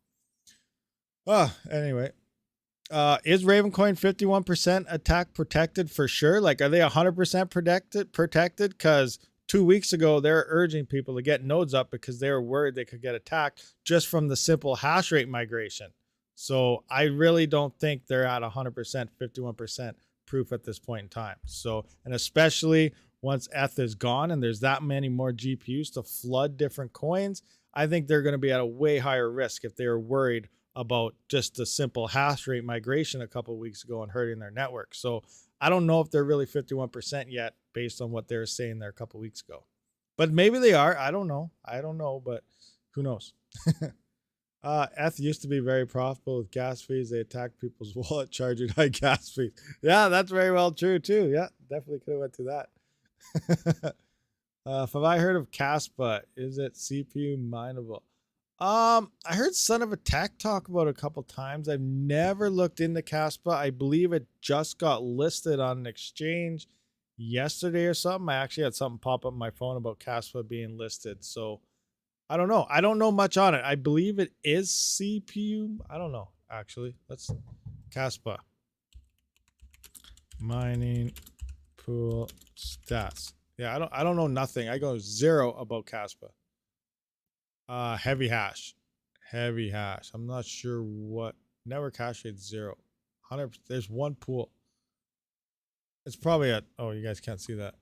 Anyway, is Ravencoin 51% attack protected for sure? Like, are they 100% protected? Because 2 weeks ago, they're urging people to get nodes up because they were worried they could get attacked just from the simple hash rate migration. So I really don't think they're at 100%, 51% proof at this point in time. So, and especially once ETH is gone and there's that many more GPUs to flood different coins, I think they're going to be at a way higher risk if they were worried about just the simple hash rate migration a couple of weeks ago and hurting their network. So I don't know if they're really 51% yet based on what they were saying there a couple of weeks ago. But maybe they are. I don't know, but who knows? ETH used to be very profitable with gas fees. They attacked people's wallet, charging high gas fees. Yeah, that's very well true too. Yeah, definitely could have went to that. Have I heard of Caspa? Is it CPU mineable? I heard Son of a Tech talk about it a couple times. I've never looked into Caspa. I believe it just got listed on an exchange yesterday or something. I actually had something pop up on my phone about Caspa being listed. So I don't know. I don't know much on it. I believe it is CPU. I don't know, actually. Let's Caspa. Mining pool stats. Yeah, I don't know nothing. I go zero about Caspa. Heavy hash. I'm not sure what network hash rate 0. 100. There's one pool. It's probably at, oh, you guys can't see that.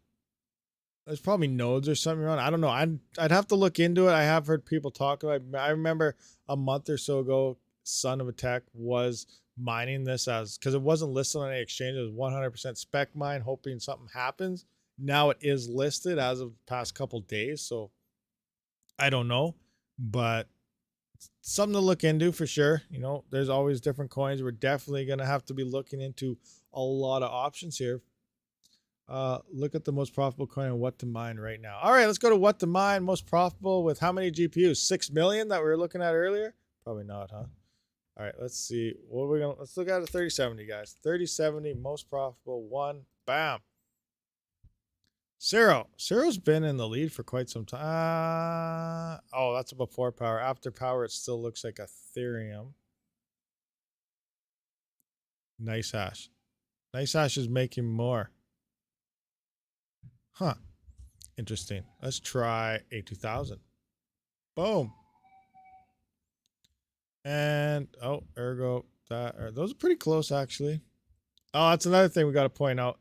There's probably nodes or something around. I don't know. I'd have to look into it. I have heard people talk about it. I remember a month or so ago, Son of a Tech was mining this because it wasn't listed on any exchange. It was 100% spec mine, hoping something happens. Now it is listed as of the past couple days. So I don't know, but it's something to look into for sure. You know, there's always different coins. We're definitely going to have to be looking into a lot of options here. Look at the most profitable coin and what to mine right now. All right, let's go to what to mine. Most profitable with how many GPUs? 6 million that we were looking at earlier? Probably not, huh? All right, let's see. What are we gonna? Let's look at a 3070, guys. 3070, most profitable one. Bam. Ciro's been in the lead for quite some time. Oh, that's a before power. After power, it still looks like Ethereum. NiceHash. NiceHash is making more. Huh. Interesting. Let's try a 2000. Boom. And oh, ergo that, those are pretty close actually. Oh, that's another thing we got to point out.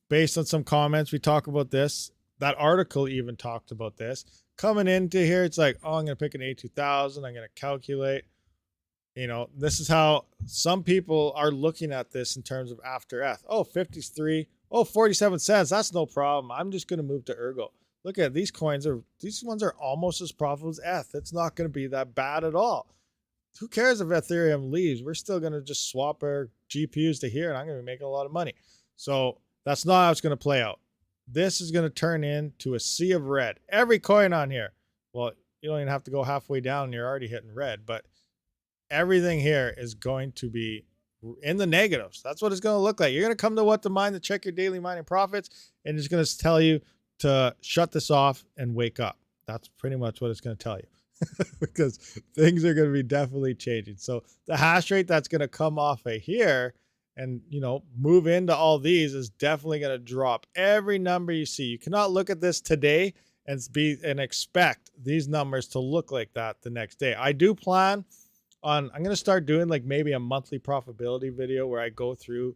Based on some comments, we talk about this. That article even talked about this. Coming into here, it's like, oh, I'm going to pick an A2000. I'm going to calculate. You know, this is how some people are looking at this in terms of after ETH. Oh, 53. Oh, 47 cents. That's no problem. I'm just going to move to Ergo. Look at these coins. These ones are almost as profitable as ETH. It's not going to be that bad at all. Who cares if Ethereum leaves? We're still going to just swap our GPUs to here, and I'm going to be making a lot of money. So that's not how it's going to play out. This is going to turn into a sea of red. Every coin on here. Well, you don't even have to go halfway down and you're already hitting red. But everything here is going to be in the negatives. That's what it's going to look like. You're going to come to What to Mine to check your daily mining profits. And it's going to tell you to shut this off and wake up. That's pretty much what it's going to tell you. Because things are going to be definitely changing. So the hash rate that's going to come off of here and, you know, move into all these is definitely going to drop every number you see. You cannot look at this today and expect these numbers to look like that the next day. I do plan on, I'm going to start doing like maybe a monthly profitability video where I go through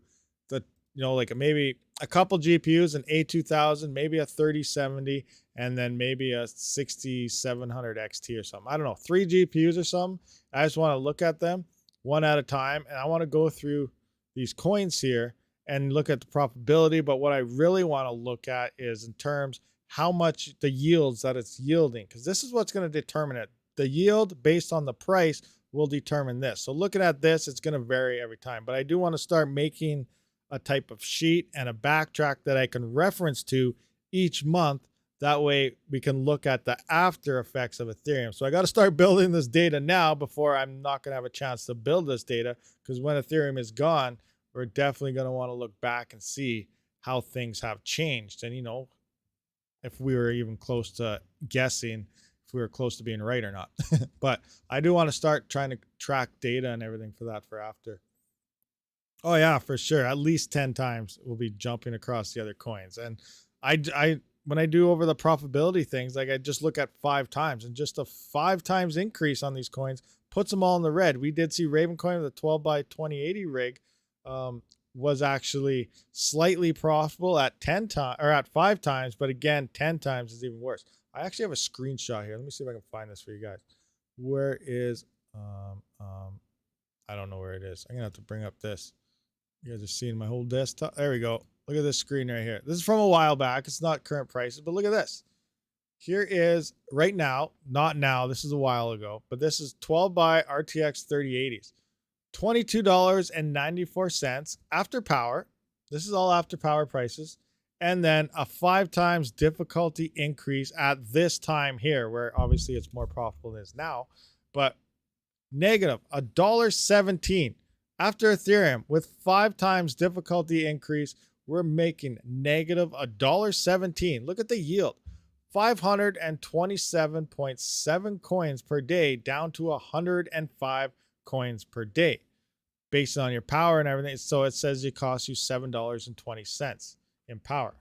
the, you know, like maybe a couple GPUs, an A2000, maybe a 3070, and then maybe a 6700 XT or something. I don't know, 3 GPUs or something. I just want to look at them one at a time. And I want to go through these coins here and look at the profitability. But what I really want to look at is in terms how much the yields that it's yielding, because this is what's going to determine it. The yield based on the price will determine this. So looking at this, it's going to vary every time. But I do want to start making a type of sheet and a backtrack that I can reference to each month. That way we can look at the after effects of Ethereum. So I got to start building this data now before I'm not going to have a chance to build this data, because when Ethereum is gone, we're definitely going to want to look back and see how things have changed. And, you know, if we were even close to guessing if we were close to being right or not. But I do want to start trying to track data and everything for that for after. Oh yeah, for sure. At least 10 times we'll be jumping across the other coins. And I when I do over the profitability things, like I just look at 5 times, and just a 5 times increase on these coins puts them all in the red. We did see Ravencoin with a 12 by 2080 rig was actually slightly profitable at 10 times or at 5 times, but again, 10 times is even worse. I actually have a screenshot here. Let me see if I can find this for you guys. Where is I don't know where it is. I'm gonna have to bring up this. You guys are seeing my whole desktop. There we go. Look at this screen right here. This is from a while back. It's not current prices, but look at this. Here is right now, not now. This is a while ago, but this is 12 by RTX 3080s. $22.94 after power. This is all after power prices. And then a 5 times difficulty increase at this time here, where obviously it's more profitable than it is now, but negative $1.17 after Ethereum with 5 times difficulty increase. We're making negative $1.17. Look at the yield, 527.7 coins per day down to 105 coins per day based on your power and everything. So it says it costs you $7.20 in power.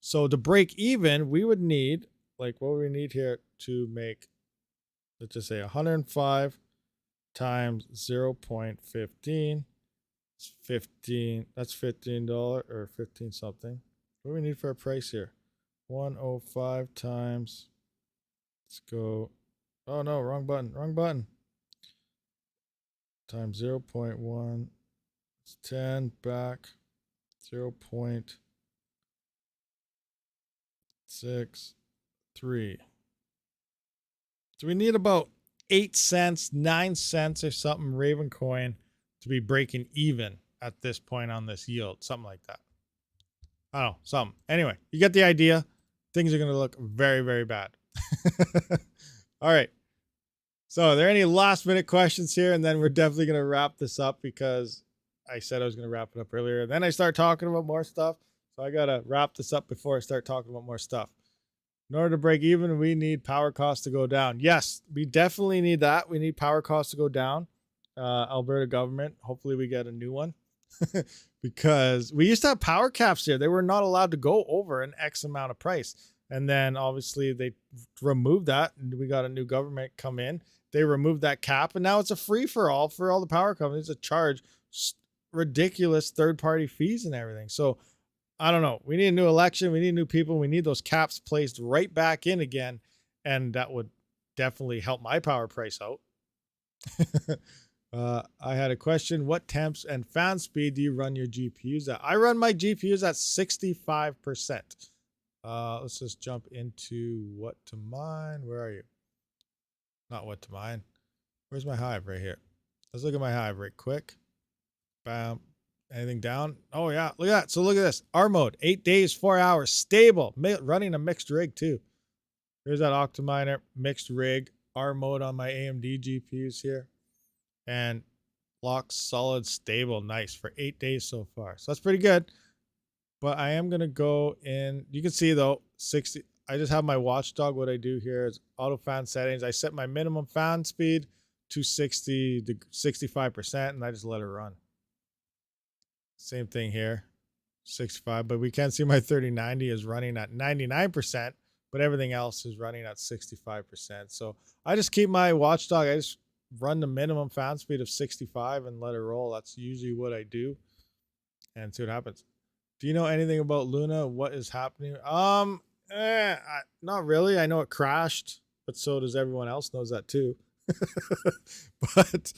So to break even, we would need, like, what would we need here to make, let's just say 105 times 0.15. It's 15. That's $15 or 15 something. What do we need for a price here? 105 times, let's go, oh no, wrong button, times 0.1, it's 10 back, 0.63. So we need about 8 cents, 9 cents or something Ravencoin to be breaking even at this point on this yield, something like that. I don't know, something. Anyway, you get the idea. Things are going to look very, very bad. All right. So are there any last minute questions here? And then we're definitely going to wrap this up, because I said I was going to wrap it up earlier. Then I start talking about more stuff. So I got to wrap this up before I start talking about more stuff. In order to break even, we need power costs to go down. Yes, we definitely need that. We need power costs to go down. Alberta government, hopefully we get a new one. Because we used to have power caps here. They were not allowed to go over an X amount of price. And then obviously they removed that, and we got a new government come in. They removed that cap, and now it's a free for all the power companies to charge ridiculous third-party fees and everything. So I don't know. We need a new election. We need new people. We need those caps placed right back in again, and that would definitely help my power price out. I had a question. What temps and fan speed do you run your GPUs at? I run my GPUs at 65%. Let's just jump into what to mine. Where are you? Not what to mine. Where's my hive? Right here. Let's look at my hive right quick. Bam. Anything down? Oh yeah, look at that. So look at this. R mode, 8 days, 4 hours, stable. Running a mixed rig too. Here's that OCTOMINER mixed rig. R mode on my AMD GPUs here. And lock solid, stable, nice for 8 days so far. So that's pretty good. But I am gonna go in. You can see though, 60. I just have my watchdog. What I do here is auto fan settings. I set my minimum fan speed to 60 to 65%, and I just let it run. Same thing here, 65. But we can see my 3090 is running at 99%, but everything else is running at 65%. So I just keep my watchdog. I just run the minimum fan speed of 65 and let it roll. That's usually what I do, and see what happens. Do you know anything about Luna? What is happening? Not really. I know it crashed, but so does everyone else knows that too. But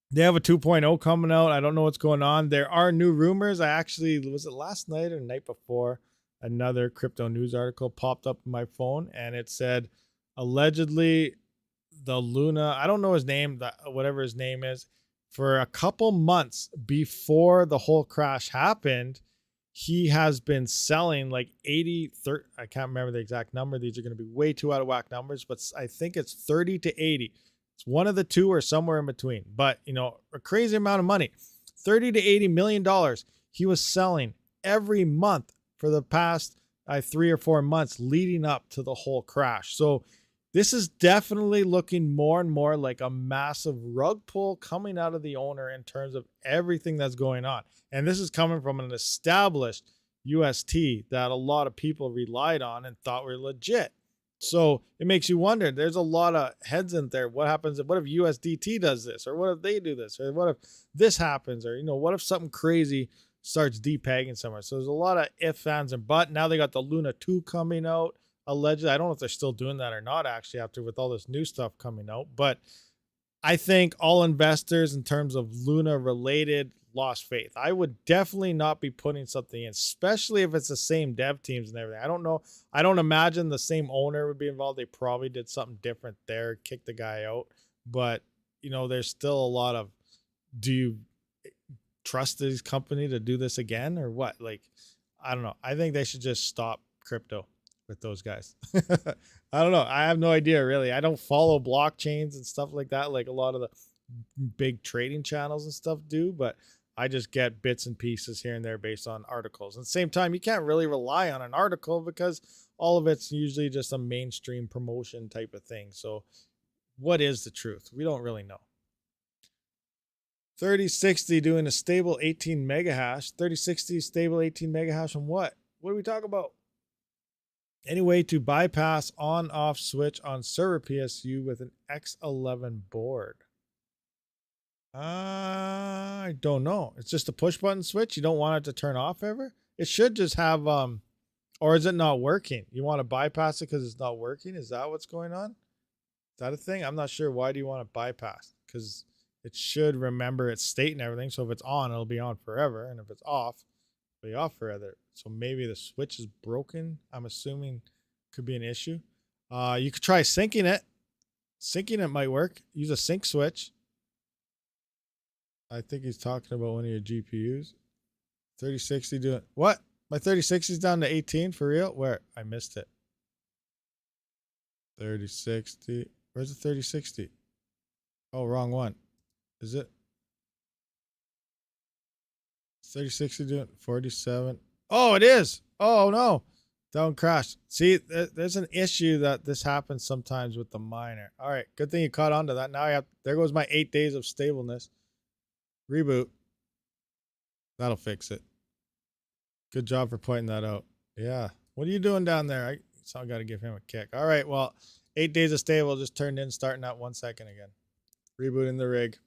they have a 2.0 coming out. I don't know what's going on. There are new rumors. I actually, was it last night or the night before, another crypto news article popped up in my phone, and it said allegedly the Luna, I don't know his name, whatever his name is, for a couple months before the whole crash happened, he has been selling like 30, I can't remember the exact number. These are going to be way too out of whack numbers, but I think it's 30 to 80. It's one of the two or somewhere in between. But, you know, a crazy amount of money. 30 to 80 million dollars he was selling every month for the past 3 or 4 months leading up to the whole crash. So this is definitely looking more and more like a massive rug pull coming out of the owner in terms of everything that's going on. And this is coming from an established UST that a lot of people relied on and thought were legit. So it makes you wonder, there's a lot of heads in there. What happens? What if USDT does this? Or what if they do this? Or what if this happens? Or, you know, what if something crazy starts depegging somewhere? So there's a lot of if, ands, and but. Now they got the Luna 2 coming out. Allegedly, I don't know if they're still doing that or not, actually, after with all this new stuff coming out. But I think all investors in terms of Luna related lost faith. I would definitely not be putting something in, especially if it's the same dev teams and everything. I don't know. I don't imagine the same owner would be involved. They probably did something different there, kicked the guy out. But, you know, there's still a lot of, do you trust this company to do this again or what? Like, I don't know. I think they should just stop crypto with those guys. I don't know. I have no idea, really. I don't follow blockchains and stuff like that, like a lot of the big trading channels and stuff do, but I just get bits and pieces here and there based on articles. At the same time, you can't really rely on an article because all of it's usually just a mainstream promotion type of thing. So what is the truth? We don't really know. 3060 doing a stable 18 mega hash. 3060 stable 18 mega hash on what? What are we talking about? Any way to bypass on-off switch on server PSU with an X11 board? I don't know. It's just a push button switch. You don't want it to turn off ever? It should just have, or is it not working? You want to bypass it because it's not working? Is that what's going on? Is that a thing? I'm not sure. Why do you want to bypass? Because it should remember its state and everything. So if it's on, it'll be on forever. And if it's off, it'll be off forever. So maybe the switch is broken. I'm assuming could be an issue. You could try syncing it. Syncing it might work. Use a sync switch. I think he's talking about one of your GPUs. 3060 doing what? My 3060 is down to 18 for real? Where? I missed it. 3060. Where's the 3060? Oh, wrong one. Is it? 3060 doing 47. Oh, it is. Oh no. Don't crash. See, there's an issue that this happens sometimes with the miner. All right. Good thing you caught on to that. Now I have, there goes my 8 days of stableness. Reboot. That'll fix it. Good job for pointing that out. Yeah, What are you doing down there? I got to give him a kick. All right, well, 8 days of stable just turned in, starting at 1 second again. Rebooting the rig.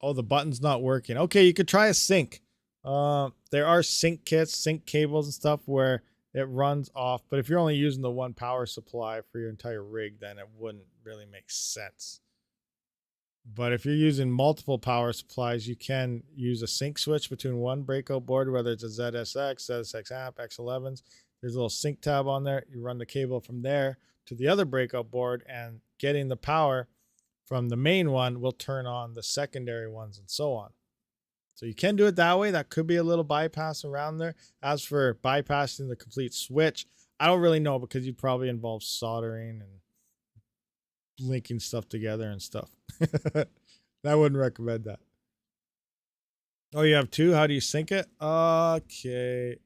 Oh, the button's not working. Okay, you could try a sync. There are sync kits, sync cables and stuff where it runs off. But if you're only using the one power supply for your entire rig, then it wouldn't really make sense. But if you're using multiple power supplies, you can use a sync switch between one breakout board, whether it's a ZSX amp, X11s. There's a little sync tab on there. You run the cable from there to the other breakout board, and getting the power from the main one will turn on the secondary ones and so on. So you can do it that way. That could be a little bypass around there. As for bypassing the complete switch, I don't really know, because you'd probably involve soldering and linking stuff together and stuff. I wouldn't recommend that. Oh, you have two? How do you sync it? Okay.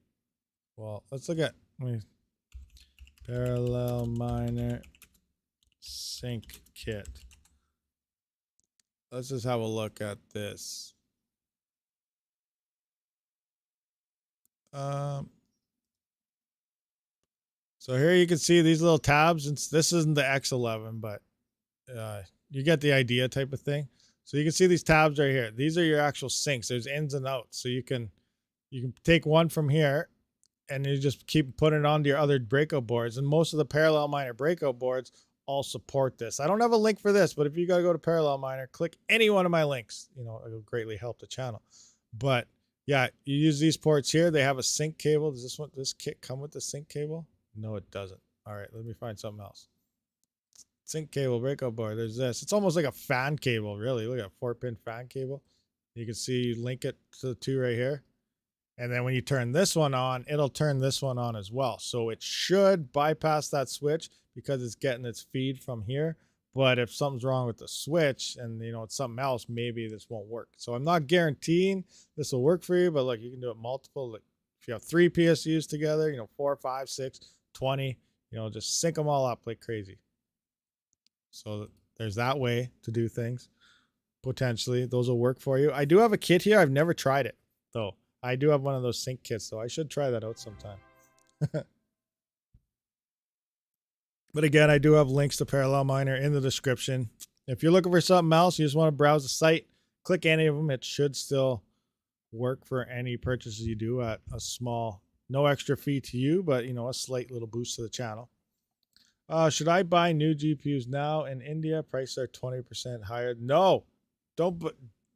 Well, let's look at parallel miner sync kit. Let's just have a look at this. So here you can see these little tabs, and this isn't the X11, but you get the idea type of thing. So you can see these tabs right here. These are your actual syncs. There's ins and outs. So you can take one from here, and you just keep putting it onto your other breakout boards. And most of the parallel miner breakout boards all support this. I don't have a link for this, but if you got to go to parallel miner, click any one of my links. You know, it'll greatly help the channel. But yeah, you use these ports here. They have a sync cable. Does this kit come with the sync cable? No, it doesn't. All right, let me find something else. Sync cable, breakout board. There's this. It's almost like a fan cable, really. Look at a 4-pin fan cable. You can see you link it to the two right here. And then when you turn this one on, it'll turn this one on as well. So it should bypass that switch because it's getting its feed from here. But if something's wrong with the switch and, you know, it's something else, maybe this won't work. So I'm not guaranteeing this will work for you, but look, you can do it multiple. Like if you have 3 PSUs together, you know, 4, 5, 6, 20, you know, just sync them all up like crazy. So there's that way to do things. Potentially, those will work for you. I do have a kit here. I've never tried it, though. I do have one of those sync kits, though. I should try that out sometime. But again, I do have links to Parallel Miner in the description. If you're looking for something else, you just want to browse the site, click any of them. It should still work for any purchases you do at a small, no extra fee to you, but, you know, a slight little boost to the channel. Should I buy new GPUs now in India? Prices are 20% higher. No, don't.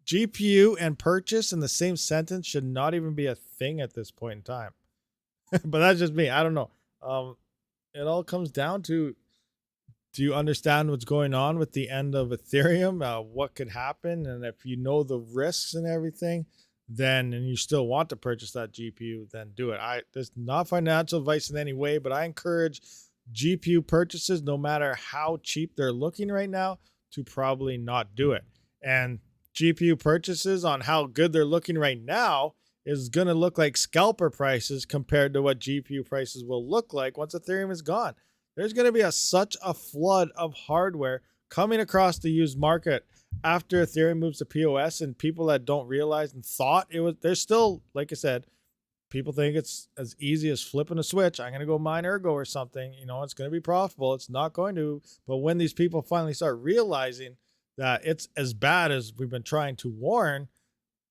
GPU and purchase in the same sentence should not even be a thing at this point in time. But that's just me. I don't know. It all comes down to, do you understand what's going on with the end of Ethereum? What could happen? And if you know the risks and everything, then, and you still want to purchase that GPU, then do it. There's not financial advice in any way, but I encourage GPU purchases, no matter how cheap they're looking right now, to probably not do it. And GPU purchases on how good they're looking right now is going to look like scalper prices compared to what GPU prices will look like once Ethereum is gone. There's going to be such a flood of hardware coming across the used market after Ethereum moves to POS, and people that don't realize and thought it was, there's still, like I said, people think it's as easy as flipping a switch. I'm going to go mine Ergo or something. You know, it's going to be profitable. It's not going to. But when these people finally start realizing that it's as bad as we've been trying to warn,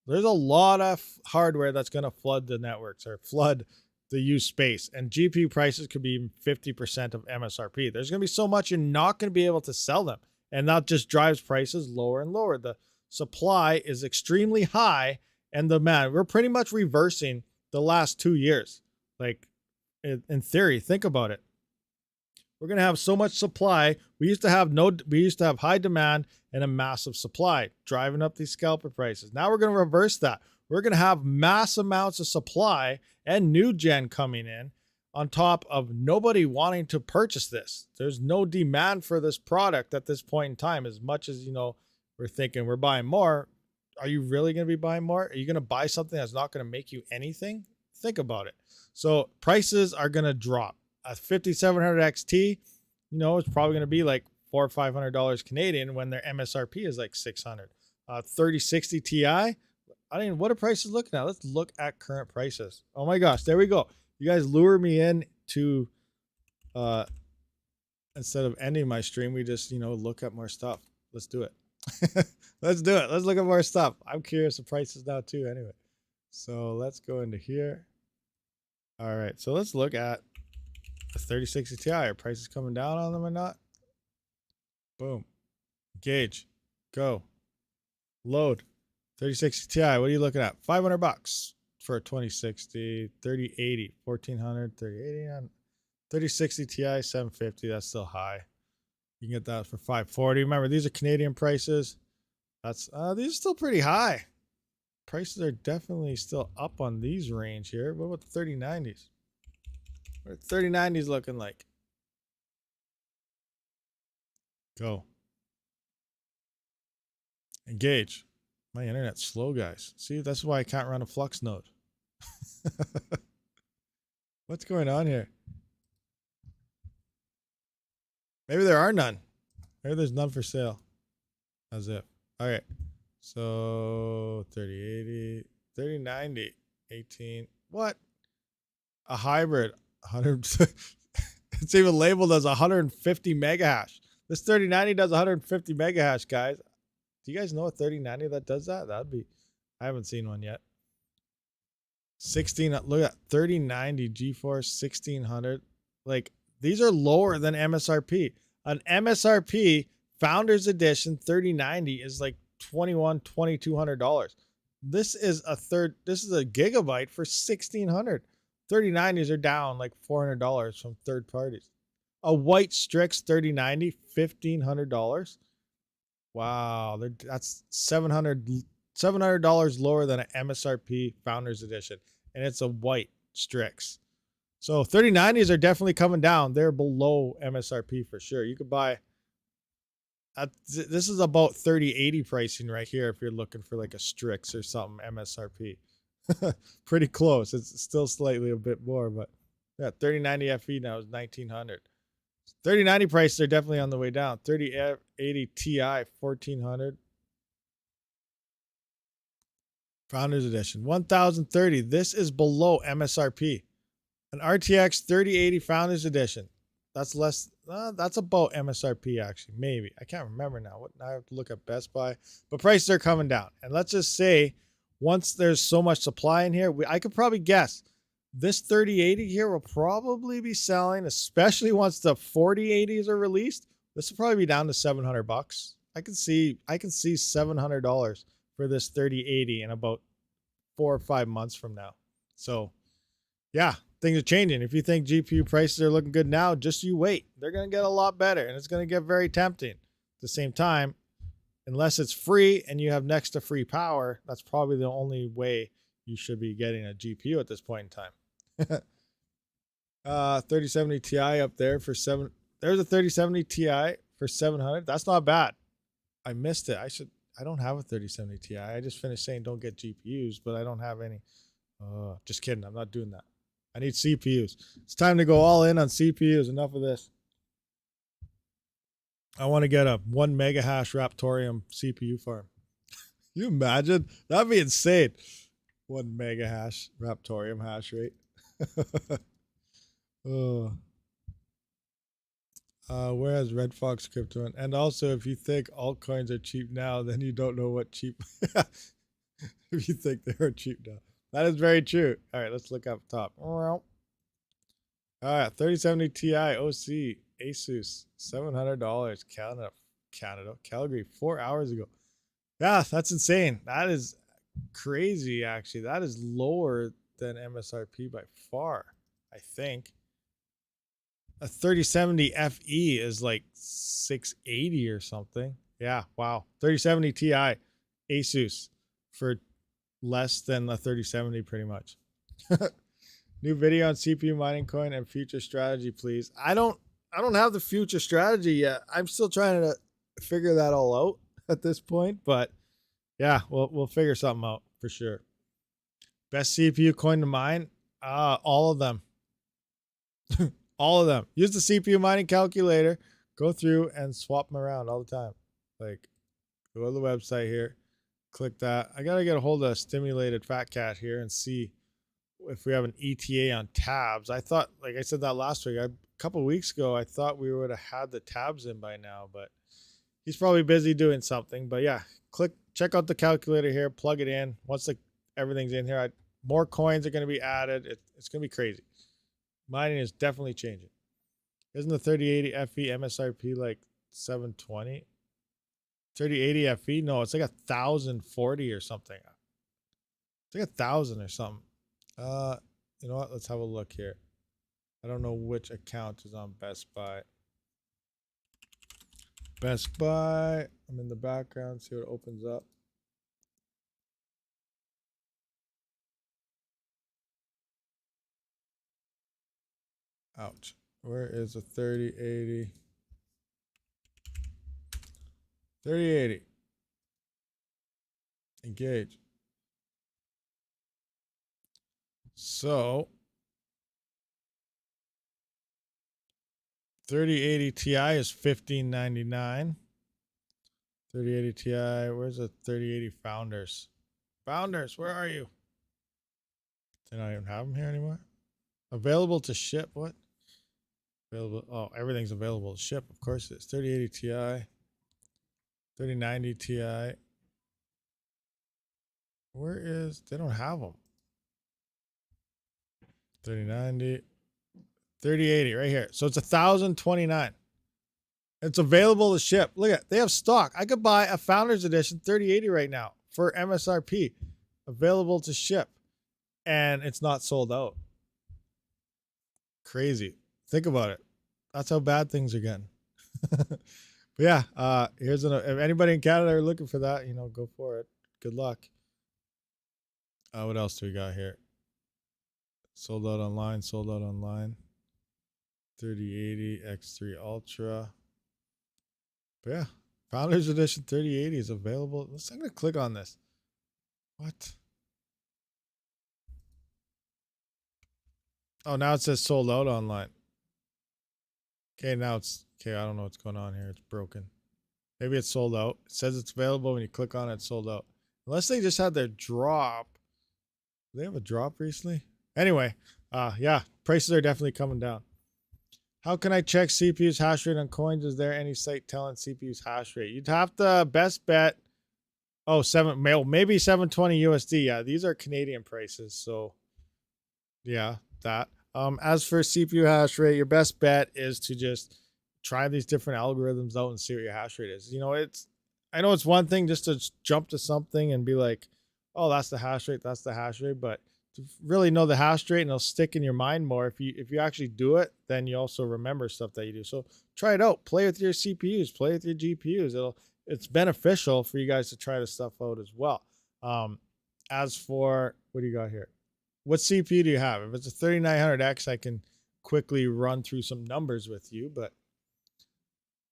there's a lot of hardware that's going to flood the networks or flood the used space. And GPU prices could be even 50% of MSRP. There's going to be so much you're not going to be able to sell them. And that just drives prices lower and lower. The supply is extremely high, and the demand, we're pretty much reversing the last 2 years. Like, in theory, think about it. We're going to have so much supply. We used to have high demand and a massive supply, driving up these scalper prices. Now we're going to reverse that. We're going to have mass amounts of supply and new gen coming in on top of nobody wanting to purchase this. There's no demand for this product at this point in time. As much as, you know, we're thinking we're buying more, are you really going to be buying more? Are you going to buy something that's not going to make you anything? Think about it. So prices are going to drop. A 5700 XT, you know, it's probably going to be like $400 or $500 Canadian when their MSRP is like 600. 3060 Ti, I mean, what are prices looking at? Let's look at current prices. Oh my gosh, there we go. You guys lure me in to instead of ending my stream, we just, you know, look at more stuff. Let's do it. Let's do it. Let's look at more stuff. I'm curious the prices now too anyway. So let's go into here. All right, so let's look at the 3060 Ti. Are prices coming down on them or not? Boom. Engage. Go. Load. 3060 Ti. What are you looking at? $500 for a 2060, 3080, 1400, 3080 on 3060 Ti, 750. That's still high. You can get that for 540. Remember, these are Canadian prices. That's these are still pretty high. Prices are definitely still up on these range here. What about the 3090s? What are 3090s looking like? Go. Engage. My internet's slow, guys. See, that's why I can't run a Flux node. What's going on here? Maybe there are none. Maybe there's none for sale. As if. All right. So 3080, 3090, 18. What? A hybrid. 100. It's even labeled as 150 mega hash. This 3090 does 150 mega hash, guys. Do you guys know a 3090 that does that? That'd be. I haven't seen one yet. 16. Look at 3090 GeForce 1600. Like, these are lower than MSRP. An MSRP Founders Edition 3090 is like $2,200. This is a gigabyte for $1,600. 3090s are down like $400 from third parties. A white Strix 3090, $1,500. Wow, that's $700 lower than an MSRP Founders Edition, and it's a white Strix. So 3090s are definitely coming down. They're below MSRP for sure. You could buy. This is about 3080 pricing right here if you're looking for like a Strix or something MSRP. Pretty close. It's still slightly a bit more, but yeah, 3090 FE now is $1,900. 3090 prices are definitely on the way down. 3080 Ti, $1,400. Founders Edition, 1030. This is below MSRP. An RTX 3080 Founders Edition. That's less. That's about MSRP actually. Maybe I can't remember now. I have to look at Best Buy, but prices are coming down. And let's just say, once there's so much supply in here, I could probably guess this 3080 here will probably be selling, especially once the 4080s are released. This will probably be down to $700. I can see $700 for this 3080 in about 4 or 5 months from now. So, yeah. Things are changing. If you think GPU prices are looking good now, just you wait. They're going to get a lot better, and it's going to get very tempting. At the same time, unless it's free and you have next to free power, that's probably the only way you should be getting a GPU at this point in time. 3070 Ti up there for $700. There's a 3070 Ti for $700. That's not bad. I missed it. I don't have a 3070 Ti. I just finished saying don't get GPUs, but I don't have any. Just kidding. I'm not doing that. I need CPUs. It's time to go all in on CPUs. Enough of this. I want to get a 1 mega hash Raptorium CPU farm. You imagine? That'd be insane. 1 mega hash Raptorium hash rate. Where has Red Fox crypto? And also, if you think altcoins are cheap now, then you don't know what cheap. If you think they are cheap now. That is very true. All right, let's look up top. All right, 3070 Ti OC ASUS, $700. Canada, Calgary, 4 hours ago. Yeah, that's insane. That is crazy, actually. That is lower than MSRP by far, I think. A 3070 FE is like 680 or something. Yeah, wow. 3070 Ti ASUS for less than the 3070 pretty much. New video on CPU mining coin and future strategy, please. I don't have the future strategy yet. I'm still trying to figure that all out at this point, but yeah, we'll figure something out for sure. Best CPU coin to mine? All of them. All of them. Use the CPU mining calculator. Go through and swap them around all the time. Like, go to the website here. Click that. I got to get a hold of Stimulated Fat Cat here and see if we have an ETA on tabs. I thought, like I said that last week, a couple of weeks ago, I thought we would have had the tabs in by now, but he's probably busy doing something. But yeah, check out the calculator here, plug it in. Once everything's in here, more coins are going to be added. It's going to be crazy. Mining is definitely changing. Isn't the 3080 FE MSRP like 720? 3080 FE? No, it's like 1040 or something. It's like 1000 or something. You know what? Let's have a look here. I don't know which account is on Best Buy. Best Buy. I'm in the background. See what it opens up. Ouch. Where is the 3080? 3080. Engage. So 3080 Ti is $15.99. 3080 Ti. Where's the 3080 Founders? Founders, where are you? They don't even have them here anymore. Available to ship. What? Available. Oh, everything's available to ship. Of course it is. 3080 Ti. 3090 Ti. Where is? They don't have them. 3090. 3080 right here. So it's 1029. It's available to ship. Look at it. They have stock. I could buy a Founders Edition 3080 right now for MSRP. Available to ship. And it's not sold out. Crazy. Think about it. That's how bad things are getting. But yeah, here's if anybody in Canada are looking for that, you know, go for it. Good luck. What else do we got here? Sold out online, sold out online. 3080 X3 Ultra. But yeah, Founders Edition 3080 is available. I'm going to click on this. What? Oh, now it says sold out online. Okay, now it's okay. I don't know what's going on here. It's broken. Maybe it's sold out. It says it's available. When you click on it, it's sold out. Unless they just had their drop. Do they have a drop recently? Anyway, yeah, prices are definitely coming down. How can I check CPU's hash rate on coins? Is there any site telling CPU's hash rate? You'd have to best bet. Oh, maybe 720 USD. Yeah, these are Canadian prices. So yeah, that. As for CPU hash rate, your best bet is to just try these different algorithms out and see what your hash rate is. You know, I know it's one thing just to jump to something and be like, oh, that's the hash rate, but to really know the hash rate and it'll stick in your mind more. If you actually do it, then you also remember stuff that you do. So try it out. Play with your CPUs, play with your GPUs. It's beneficial for you guys to try this stuff out as well. As for what do you got here? What CPU do you have? If it's a 3900X, I can quickly run through some numbers with you, but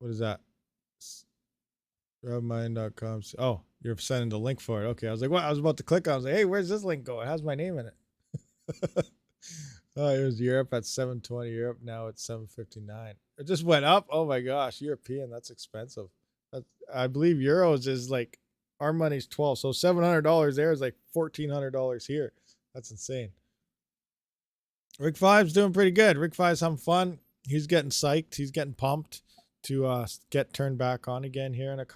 what is that? RabidMining.com. Oh, you're sending the link for it. Okay, I was like, what? I was about to click on it. I was like, hey, where's this link go? It has my name in it. Oh, it was Europe at 720. Europe now it's 759. It just went up. Oh my gosh, European, that's expensive. I believe euros is like, our money's 12. So $700 there is like $1,400 here. That's insane. Rick 5's doing pretty good. Rick 5's having fun. He's getting psyched. He's getting pumped to get turned back on again here in a couple.